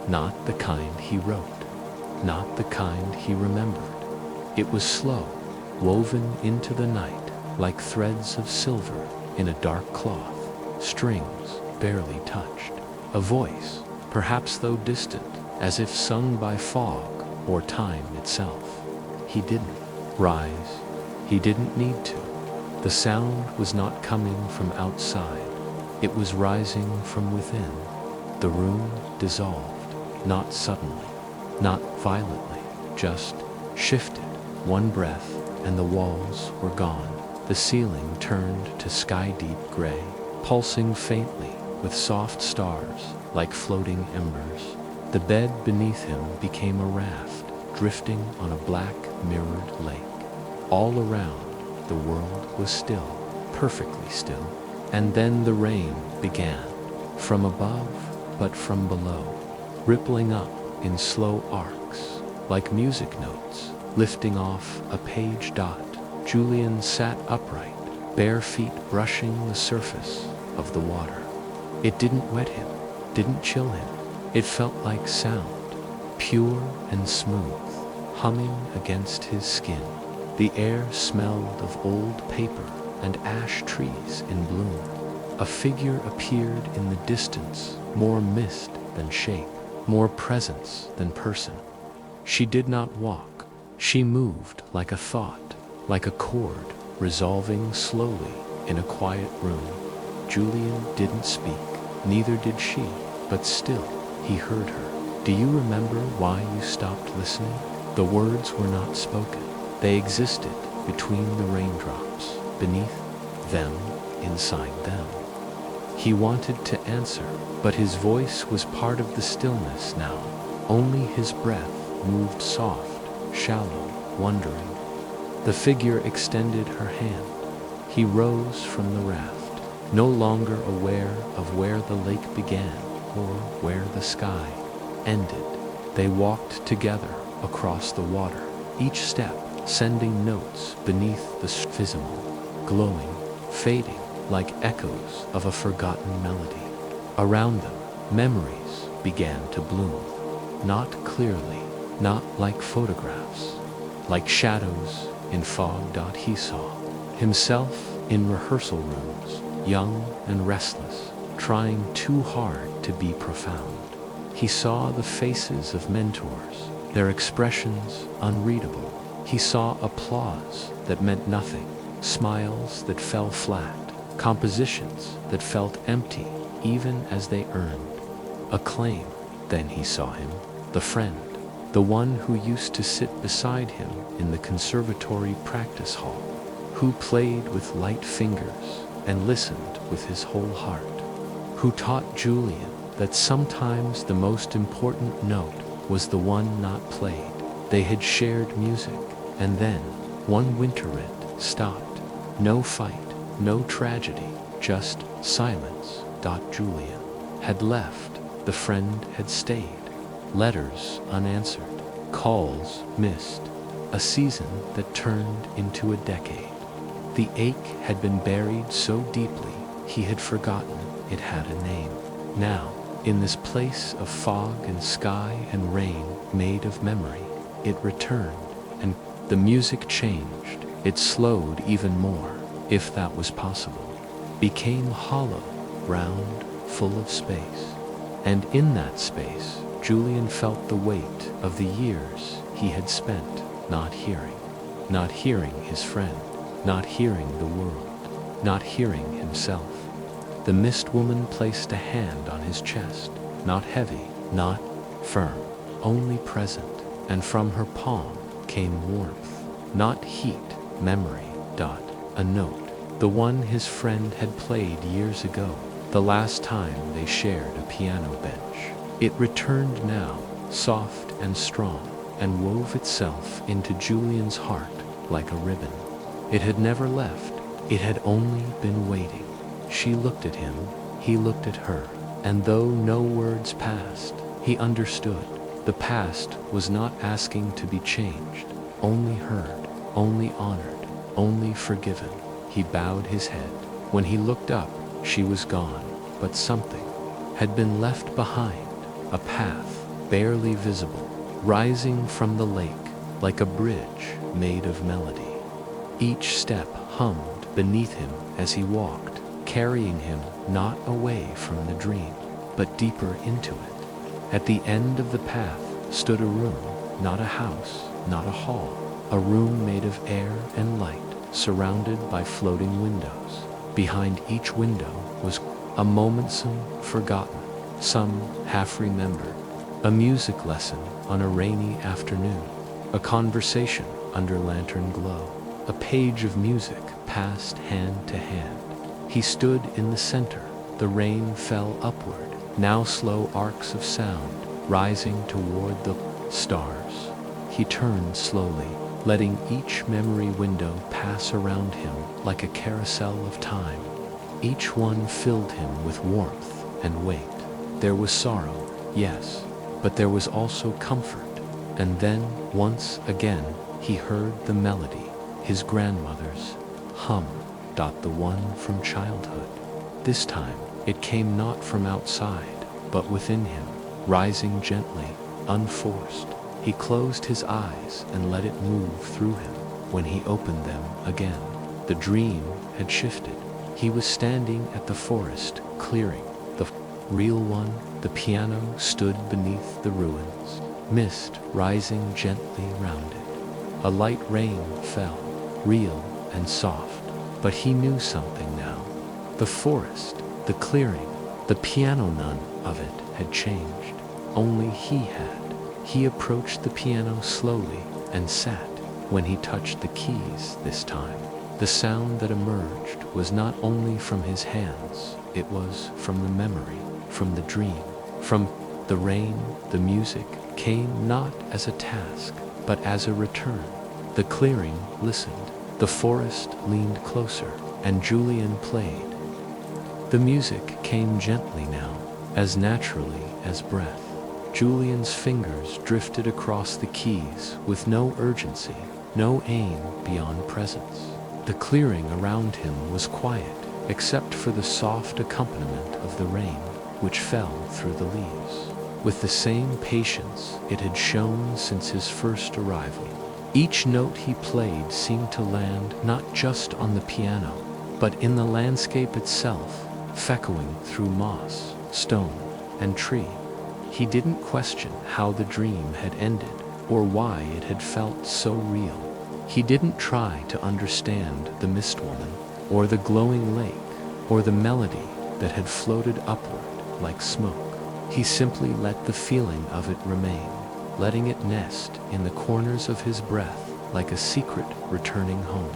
not the kind he wrote, not the kind he remembered. It was slow, woven into the night like threads of silver in a dark cloth, strings barely touched. A voice, perhaps though distant, as if sung by fog or time itself. He didn't rise. He didn't need to. The sound was not coming from outside. It was rising from within. The room dissolved, not suddenly, not violently, just shifted. One breath, and the walls were gone. The ceiling turned to sky-deep gray, pulsing faintly with soft stars like floating embers. The bed beneath him became a raft, drifting on a black, mirrored lake. All around, the world was still, perfectly still. And then the rain began, from above, but from below, rippling up in slow arcs, like music notes, lifting off a page dot. Julian sat upright, bare feet brushing the surface of the water. It didn't wet him, didn't chill him. It felt like sound, pure and smooth, humming against his skin. The air smelled of old paper and ash trees in bloom. A figure appeared in the distance, more mist than shape, more presence than person. She did not walk. She moved like a thought, like a chord, resolving slowly in a quiet room. Julian didn't speak, neither did she, but still, he heard her. Do you remember why you stopped listening? The words were not spoken. They existed between the raindrops, beneath them, inside them. He wanted to answer, but his voice was part of the stillness now. Only his breath moved soft, shallow, wondering. The figure extended her hand. He rose from the raft, no longer aware of where the lake began or where the sky ended. They walked together across the water, each step sending notes beneath the visible, glowing, fading like echoes of a forgotten melody. Around them, memories began to bloom, not clearly, not like photographs, like shadows in fog. He saw himself in rehearsal rooms, young and restless, trying too hard to be profound. He saw the faces of mentors, their expressions unreadable. He saw applause that meant nothing, smiles that fell flat, compositions that felt empty even as they earned acclaim. Then he saw him, the friend, the one who used to sit beside him in the conservatory practice hall, who played with light fingers and listened with his whole heart, who taught Julian that sometimes the most important note was the one not played. They had shared music, and then, one winter it stopped. No fight, no tragedy, just silence. Julian had left, the friend had stayed. Letters unanswered, calls missed, a season that turned into a decade. The ache had been buried so deeply he had forgotten it had a name. Now, in this place of fog and sky and rain made of memory, it returned, and the music changed. It slowed even more, if that was possible, became hollow, round, full of space. And in that space, Julian felt the weight of the years he had spent not hearing his friend, not hearing the world, not hearing himself. The mist woman placed a hand on his chest, not heavy, not firm, only present, and from her palm came warmth, not heat, memory. A note, the one his friend had played years ago, the last time they shared a piano bench. It returned now, soft and strong, and wove itself into Julian's heart like a ribbon. It had never left, it had only been waiting. She looked at him, he looked at her, and though no words passed, he understood. The past was not asking to be changed, only heard, only honored, only forgiven. He bowed his head. When he looked up, she was gone, but something had been left behind, a path barely visible, rising from the lake like a bridge made of melody. Each step hummed beneath him as he walked, carrying him not away from the dream, but deeper into it. At the end of the path stood a room, not a house, not a hall, a room made of air and light, surrounded by floating windows. Behind each window was a moment, some forgotten, some half-remembered, a music lesson on a rainy afternoon, a conversation under lantern glow, a page of music passed hand to hand. He stood in the center. The rain fell upward, now slow arcs of sound, rising toward the stars. He turned slowly, letting each memory window pass around him like a carousel of time. Each one filled him with warmth and weight. There was sorrow, yes, but there was also comfort. And then, once again, he heard the melody, his grandmother's hum. The one from childhood. This time, it came not from outside, but within him, rising gently, unforced. He closed his eyes and let it move through him. When he opened them again, the dream had shifted. He was standing at the forest clearing, the real one. The piano stood beneath the ruins, mist rising gently round it. A light rain fell, real and soft. But he knew something now. The forest, the clearing, the piano, none of it had changed. Only he had. He approached the piano slowly and sat. When he touched the keys this time, the sound that emerged was not only from his hands, it was from the memory, from the dream, from the rain. The music came not as a task, but as a return. The clearing listened, the forest leaned closer, and Julian played. The music came gently now, as naturally as breath. Julian's fingers drifted across the keys with no urgency, no aim beyond presence. The clearing around him was quiet, except for the soft accompaniment of the rain, which fell through the leaves. With the same patience it had shown since his first arrival. Each note he played seemed to land not just on the piano, but in the landscape itself, echoing through moss, stone, and tree. He didn't question how the dream had ended, or why it had felt so real. He didn't try to understand the mist woman, or the glowing lake, or the melody that had floated upward like smoke. He simply let the feeling of it remain, letting it nest in the corners of his breath like a secret returning home.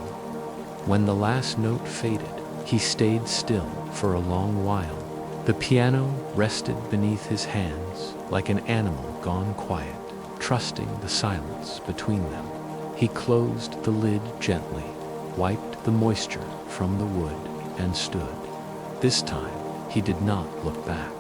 When the last note faded, he stayed still for a long while. The piano rested beneath his hands like an animal gone quiet, trusting the silence between them. He closed the lid gently, wiped the moisture from the wood, and stood. This time, he did not look back.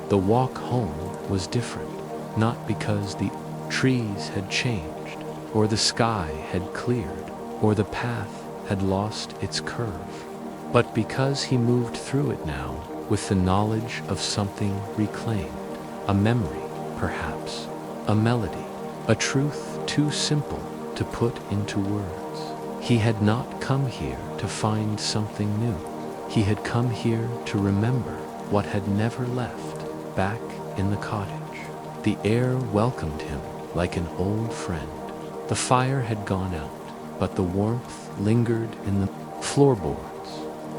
The walk home was different, not because the trees had changed, or the sky had cleared, or the path had lost its curve, but because he moved through it now with the knowledge of something reclaimed, a memory, perhaps, a melody, a truth too simple to put into words. He had not come here to find something new. He had come here to remember what had never left back in the cottage. The air welcomed him like an old friend. The fire had gone out, but the warmth lingered in the floorboards.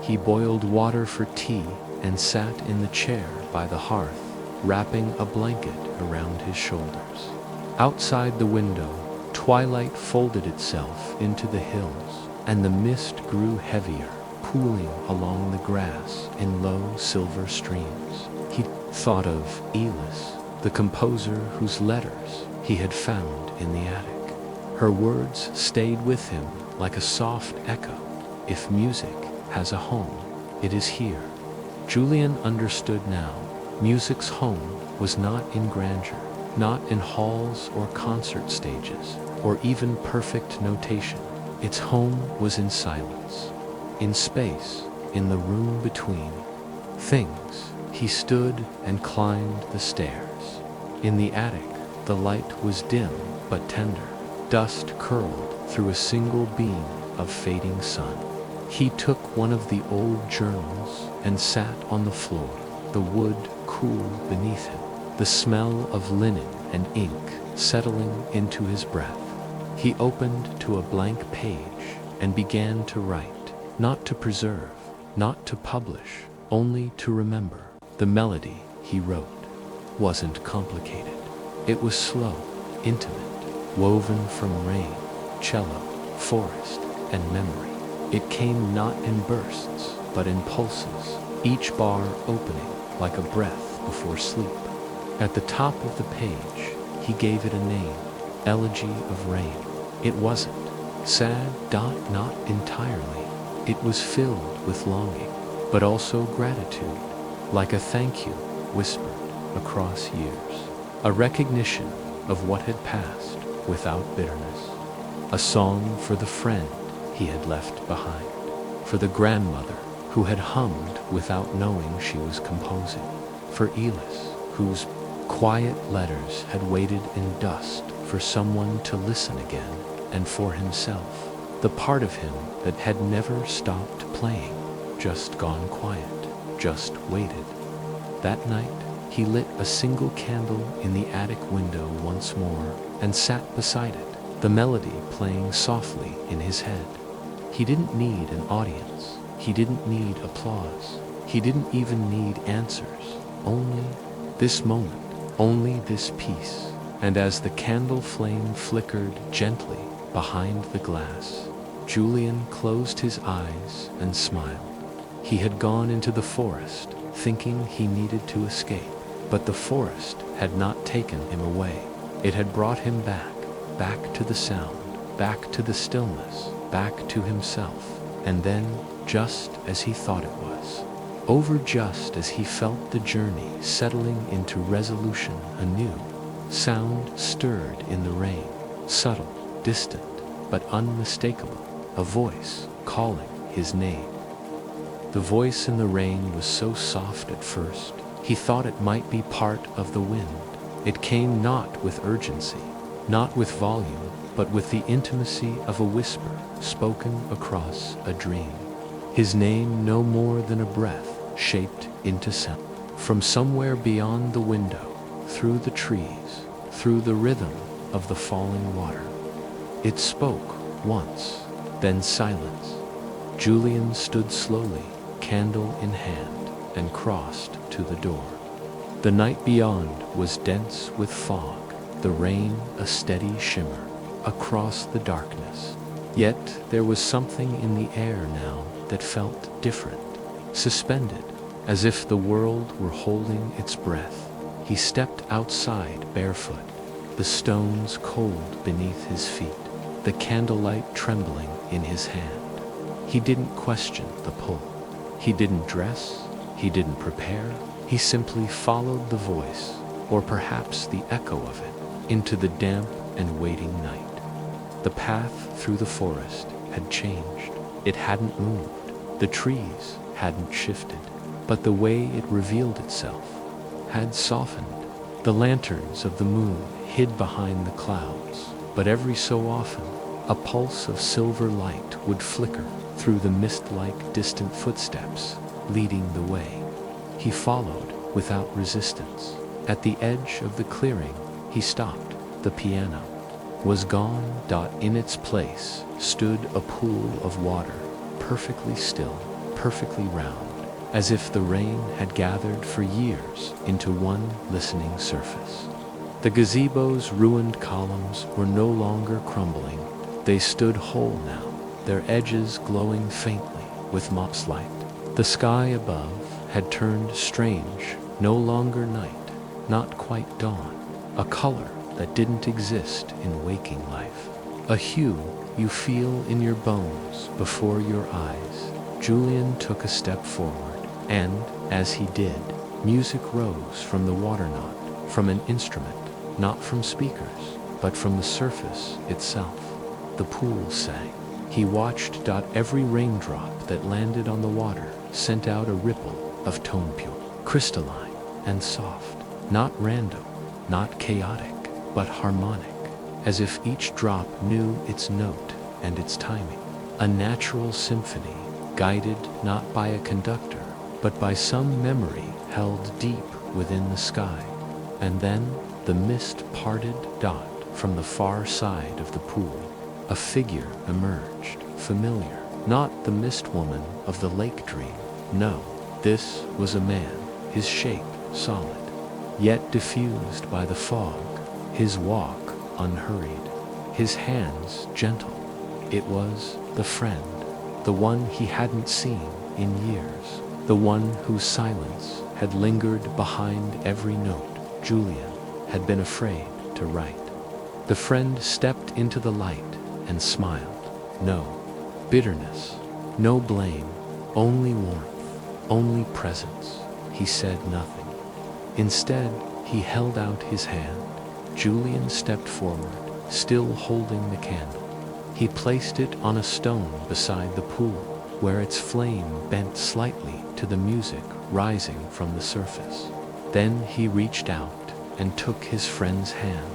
He boiled water for tea and sat in the chair by the hearth, wrapping a blanket around his shoulders. Outside the window, twilight folded itself into the hills, and the mist grew heavier, pooling along the grass in low silver streams. He thought of Elis, the composer whose letters he had found in the attic. Her words stayed with him like a soft echo. If music has a home, it is here. Julian understood now. Music's home was not in grandeur, not in halls or concert stages, or even perfect notation. Its home was in silence, in space, in the room between things. He stood and climbed the stairs. In the attic, the light was dim but tender. Dust curled through a single beam of fading sun. He took one of the old journals and sat on the floor, the wood cool beneath him, the smell of linen and ink settling into his breath. He opened to a blank page and began to write, not to preserve, not to publish, only to remember. The melody he wrote wasn't complicated. It was slow, intimate, woven from rain, cello, forest, and memory. It came not in bursts, but in pulses, each bar opening like a breath before sleep. At the top of the page, he gave it a name, Elegy of Rain. It wasn't sad, not entirely. It was filled with longing, but also gratitude, like a thank you whispered across years. A recognition of what had passed without bitterness. A song for the friend he had left behind, for the grandmother who had hummed without knowing she was composing, for Elis, whose quiet letters had waited in dust for someone to listen again, and for himself, the part of him that had never stopped playing, just gone quiet, just waited. That night, he lit a single candle in the attic window once more and sat beside it, the melody playing softly in his head. He didn't need an audience. He didn't need applause. He didn't even need answers. Only this moment, only this peace. And as the candle flame flickered gently behind the glass, Julian closed his eyes and smiled. He had gone into the forest, thinking he needed to escape. But the forest had not taken him away. It had brought him back to the sound, back to the stillness, back to himself, and then, just as he thought it was, over just as he felt the journey settling into resolution anew, sound stirred in the rain, subtle, distant, but unmistakable, a voice calling his name. The voice in the rain was so soft at first, he thought it might be part of the wind. It came not with urgency, not with volume, but with the intimacy of a whisper spoken across a dream. His name no more than a breath shaped into sound. From somewhere beyond the window, through the trees, through the rhythm of the falling water. It spoke once, then silence. Julian stood slowly, candle in hand, and crossed to the door. The night beyond was dense with fog, the rain a steady shimmer across the darkness. Yet there was something in the air now that felt different, suspended, as if the world were holding its breath. He stepped outside barefoot, the stones cold beneath his feet, the candlelight trembling in his hand. He didn't question the pull. He didn't dress, he didn't prepare. He simply followed the voice, or perhaps the echo of it, into the damp and waiting night. The path through the forest had changed. It hadn't moved. The trees hadn't shifted. But the way it revealed itself had softened. The lanterns of the moon hid behind the clouds, but every so often, a pulse of silver light would flicker through the mist-like distant footsteps, leading the way. He followed without resistance. At the edge of the clearing, he stopped. The piano was gone. In its place stood a pool of water, perfectly still, perfectly round, as if the rain had gathered for years into one listening surface. The gazebo's ruined columns were no longer crumbling. They stood whole now, their edges glowing faintly with moss light. The sky above had turned strange, no longer night, not quite dawn, a color that didn't exist in waking life, a hue you feel in your bones before your eyes. Julian took a step forward, and, as he did, music rose from the water knot, from an instrument, not from speakers, but from the surface itself. The pool sang. He watched. Every raindrop that landed on the water sent out a ripple of tone, pure, crystalline, and soft, not random, not chaotic, but harmonic, as if each drop knew its note and its timing. A natural symphony, guided not by a conductor, but by some memory held deep within the sky. And then the mist parted. From the far side of the pool, a figure emerged, familiar, not the mist woman of the lake dream. No, this was a man, his shape solid, yet diffused by the fog, his walk unhurried, his hands gentle. It was the friend, the one he hadn't seen in years, the one whose silence had lingered behind every note Julian had been afraid to write. The friend stepped into the light and smiled. No bitterness, no blame, only warmth, only presence. He said nothing. Instead, he held out his hand. Julian stepped forward, still holding the candle. He placed it on a stone beside the pool, where its flame bent slightly to the music rising from the surface. Then he reached out and took his friend's hand.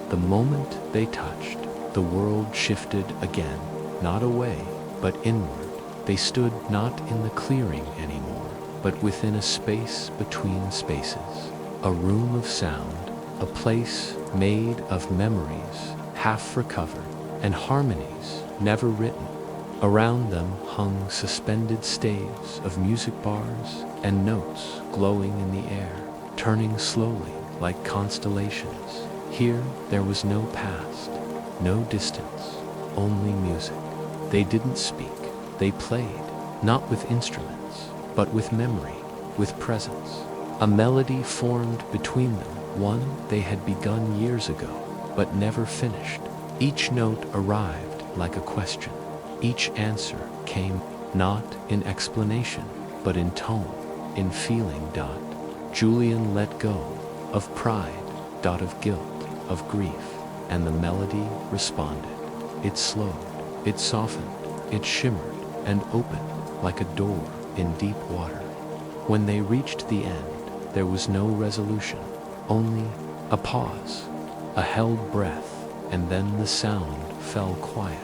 The moment they touched, the world shifted again, not away, but inward. They stood not in the clearing anymore, but within a space between spaces, a room of sound, a place made of memories half recovered and harmonies never written. Around them hung suspended staves of music bars and notes glowing in the air, turning slowly like constellations. Here there was no past, no distance, only music. They didn't speak, they played, not with instruments, but with memory, with presence. A melody formed between them, one they had begun years ago, but never finished. Each note arrived like a question. Each answer came not in explanation, but in tone, in feeling. Julian let go of pride, of guilt, of grief, and the melody responded. It slowed, it softened, it shimmered and opened like a door in deep water. When they reached the end, there was no resolution, only a pause, a held breath, and then the sound fell quiet,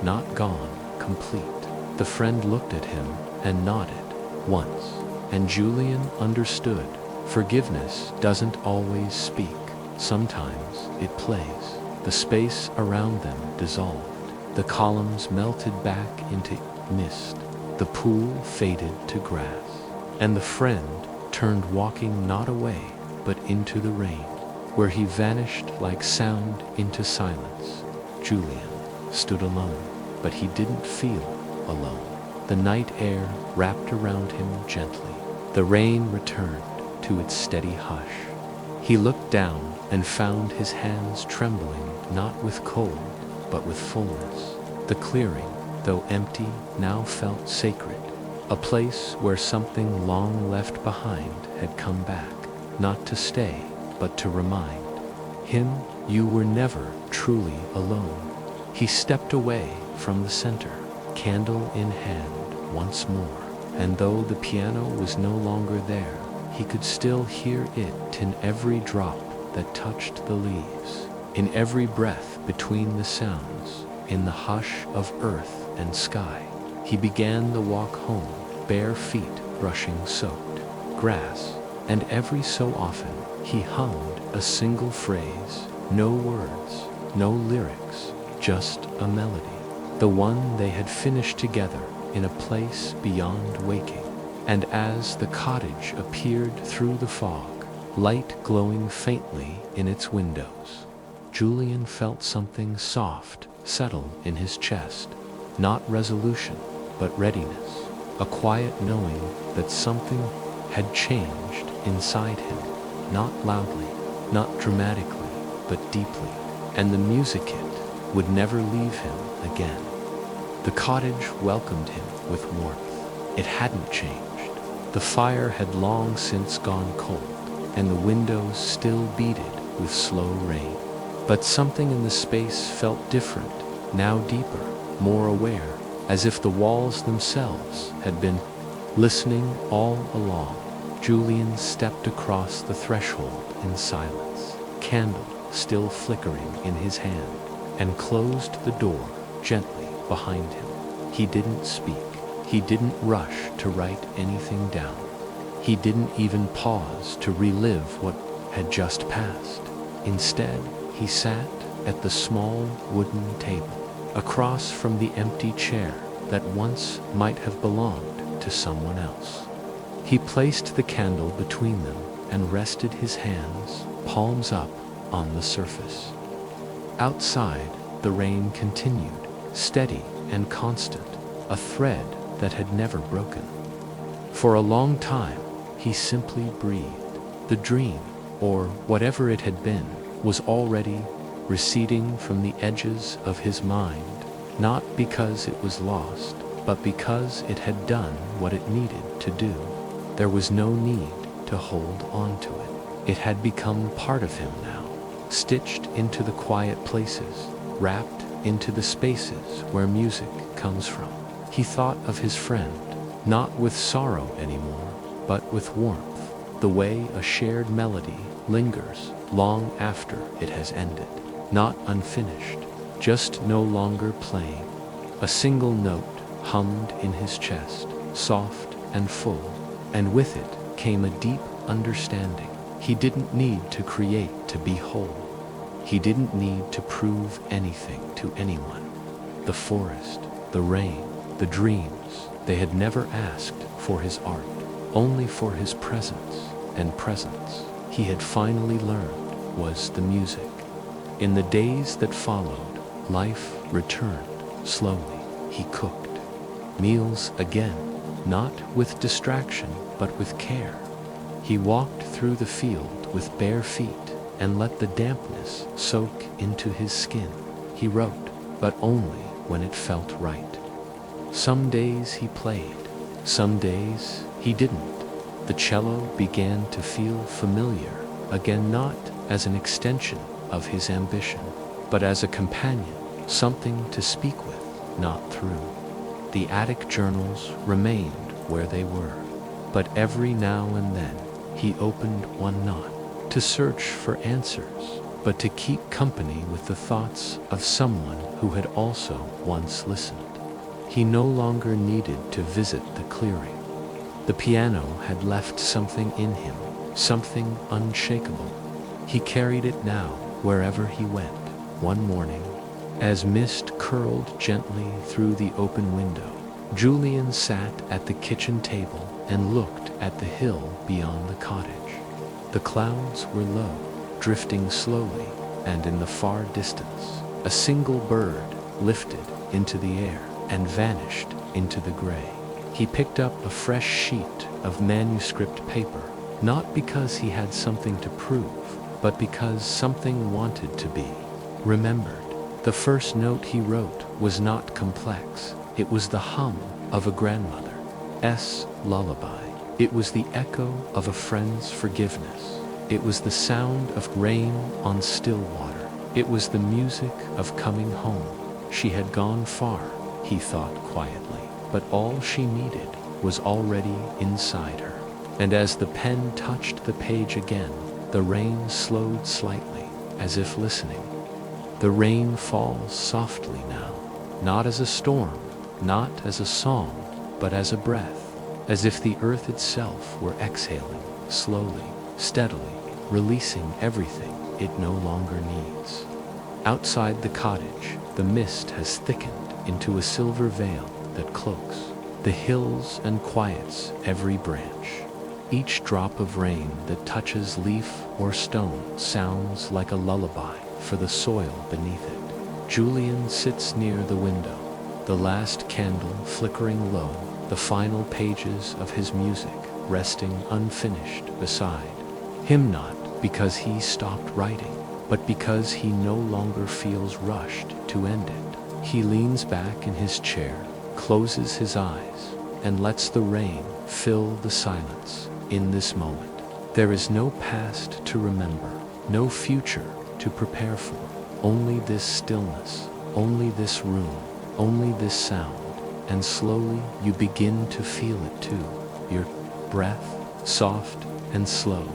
not gone, complete. The friend looked at him and nodded once, and Julian understood. Forgiveness doesn't always speak. Sometimes it plays. The space around them dissolved. The columns melted back into mist. The pool faded to grass. And the friend turned, walking not away, but into the rain, where he vanished like sound into silence. Julian stood alone, but he didn't feel alone. The night air wrapped around him gently. The rain returned to its steady hush. He looked down and found his hands trembling, not with cold, but with fullness. The clearing, though empty, now felt sacred, a place where something long left behind had come back, not to stay, but to remind him, you were never truly alone. He stepped away from the center, candle in hand once more, and though the piano was no longer there, he could still hear it in every drop that touched the leaves, in every breath between the sounds, in the hush of earth and sky. He began the walk home, bare feet brushing soaked grass, and every so often he hummed a single phrase, no words, no lyrics, just a melody, the one they had finished together in a place beyond waking. And as the cottage appeared through the fog, light glowing faintly in its windows, Julian felt something soft settle in his chest, not resolution, but readiness, a quiet knowing that something had changed inside him, not loudly, not dramatically, but deeply, and the music it would never leave him again. The cottage welcomed him with warmth. It hadn't changed. The fire had long since gone cold, and the windows still beaded with slow rain. But something in the space felt different, now deeper, more aware, as if the walls themselves had been listening all along. Julian stepped across the threshold in silence, candle still flickering in his hand, and closed the door gently behind him. He didn't speak. He didn't rush to write anything down. He didn't even pause to relive what had just passed. Instead, he sat at the small wooden table, across from the empty chair that once might have belonged to someone else. He placed the candle between them and rested his hands, palms up, on the surface. Outside, the rain continued, steady and constant, a thread that had never broken. For a long time, he simply breathed. The dream, or whatever it had been, was already receding from the edges of his mind, not because it was lost, but because it had done what it needed to do. There was no need to hold on to it. It had become part of him now, stitched into the quiet places, wrapped into the spaces where music comes from. He thought of his friend, not with sorrow anymore, but with warmth, the way a shared melody lingers long after it has ended, not unfinished, just no longer playing. A single note hummed in his chest, soft and full, and with it came a deep understanding. He didn't need to create to be whole. He didn't need to prove anything to anyone. The forest, the rain, the dreams, they had never asked for his art, only for his presence, and presence, he had finally learned, was the music. In the days that followed, life returned slowly. He cooked meals again, not with distraction, but with care. He walked through the field with bare feet and let the dampness soak into his skin. He wrote, but only when it felt right. Some days he played, some days he didn't. The cello began to feel familiar, again not as an extension of his ambition, but as a companion, something to speak with, not through. The attic journals remained where they were, but every now and then he opened one not to search for answers, but to keep company with the thoughts of someone who had also once listened. He no longer needed to visit the clearing. The piano had left something in him, something unshakable. He carried it now wherever he went. One morning, as mist curled gently through the open window, Julian sat at the kitchen table and looked at the hill beyond the cottage. The clouds were low, drifting slowly, and in the far distance, a single bird lifted into the air and vanished into the gray. He picked up a fresh sheet of manuscript paper, not because he had something to prove, but because something wanted to be remembered. The first note he wrote was not complex. It was the hum of a grandmother's lullaby. It was the echo of a friend's forgiveness. It was the sound of rain on still water. It was the music of coming home. She had gone far, he thought quietly, but all she needed was already inside her. And as the pen touched the page again, the rain slowed slightly, as if listening. The rain falls softly now, not as a storm, not as a song, but as a breath, as if the earth itself were exhaling, slowly, steadily, releasing everything it no longer needs. Outside the cottage, the mist has thickened into a silver veil that cloaks the hills and quiets every branch. Each drop of rain that touches leaf or stone sounds like a lullaby for the soil beneath it. Julian sits near the window, the last candle flickering low, the final pages of his music resting unfinished beside him, not because he stopped writing, but because he no longer feels rushed to end it. He leans back in his chair, closes his eyes, and lets the rain fill the silence. In this moment, there is no past to remember, no future to prepare for, only this stillness, only this room, only this sound. And slowly you begin to feel it too. Your breath, soft and slow.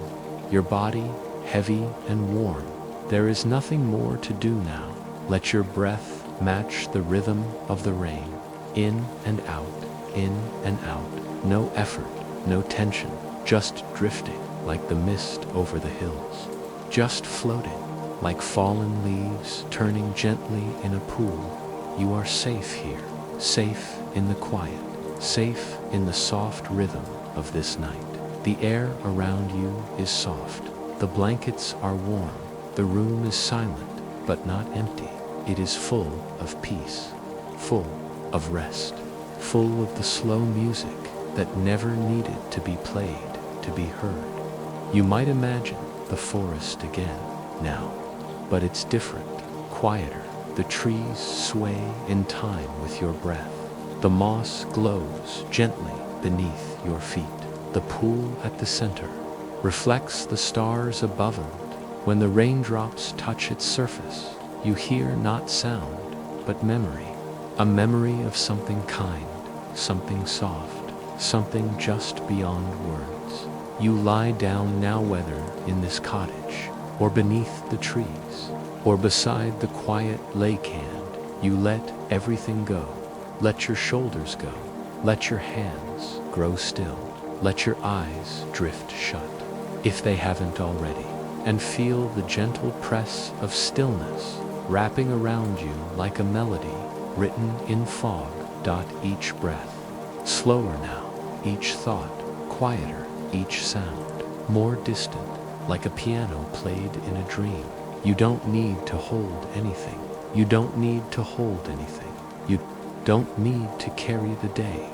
Your body, heavy and warm. There is nothing more to do now. Let your breath match the rhythm of the rain. In and out, in and out. No effort, no tension, just drifting like the mist over the hills. Just floating, like fallen leaves turning gently in a pool. You are safe here. Safe in the quiet, safe in the soft rhythm of this night. The air around you is soft. The blankets are warm. The room is silent, but not empty. It is full of peace, full of rest, full of the slow music that never needed to be played to be heard. You might imagine the forest again now, but it's different, quieter. The trees sway in time with your breath. The moss glows gently beneath your feet. The pool at the center reflects the stars above it. When the raindrops touch its surface, you hear not sound, but memory. A memory of something kind, something soft, something just beyond words. You lie down now, whether in this cottage, or beneath the trees, or beside the quiet lake hand. You let everything go. Let your shoulders go. Let your hands grow still. Let your eyes drift shut, if they haven't already, and feel the gentle press of stillness wrapping around you like a melody written in fog. Each breath slower now, each thought quieter, each sound more distant, like a piano played in a dream. You don't need to hold anything. You don't need to hold anything. You don't need to carry the day.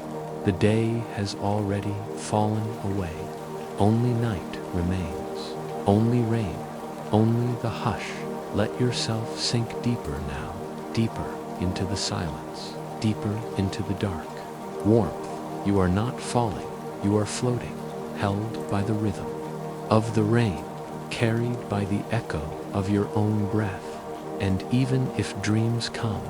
The day has already fallen away. Only night remains. Only rain. Only the hush. Let yourself sink deeper now. Deeper. into the silence, deeper into the dark. Warmth, you are not falling, you are floating, held by the rhythm of the rain, carried by the echo of your own breath. And even if dreams come,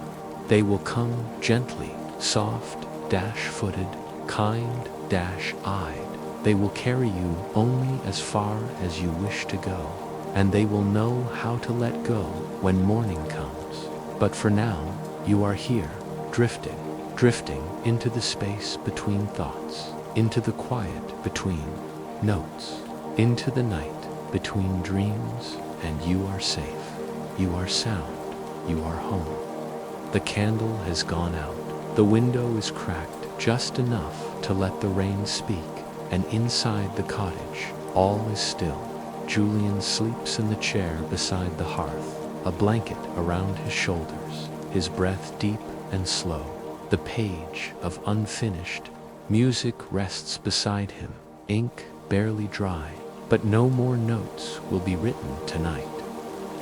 they will come gently, soft, dash-footed, kind, dash-eyed. They will carry you only as far as you wish to go, and they will know how to let go when morning comes. But for now, you are here, drifting into the space between thoughts, into the quiet between notes, into the night between dreams, and you are safe, you are sound, you are home. The candle has gone out, the window is cracked just enough to let the rain speak, and inside the cottage, all is still. Julian sleeps in the chair beside the hearth, a blanket around his shoulders, his breath deep and slow. The page of unfinished music rests beside him, ink barely dry, but no more notes will be written tonight.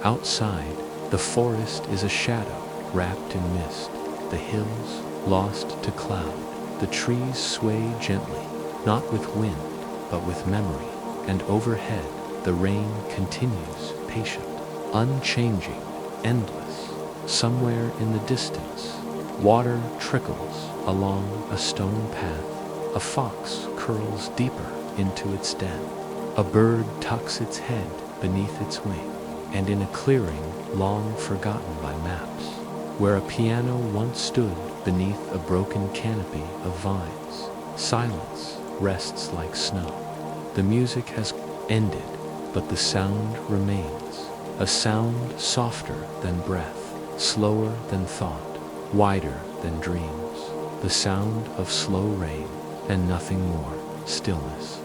Outside, the forest is a shadow wrapped in mist, the hills lost to cloud. The trees sway gently, not with wind, but with memory, and overhead the rain continues, patient, unchanging, endless. Somewhere in the distance, water trickles along a stone path. A fox curls deeper into its den. A bird tucks its head beneath its wing. And in a clearing long forgotten by maps, where a piano once stood beneath a broken canopy of vines, silence rests like snow. The music has ended, but the sound remains, a sound softer than breath, slower than thought, wider than dreams, the sound of slow rain and nothing more, stillness.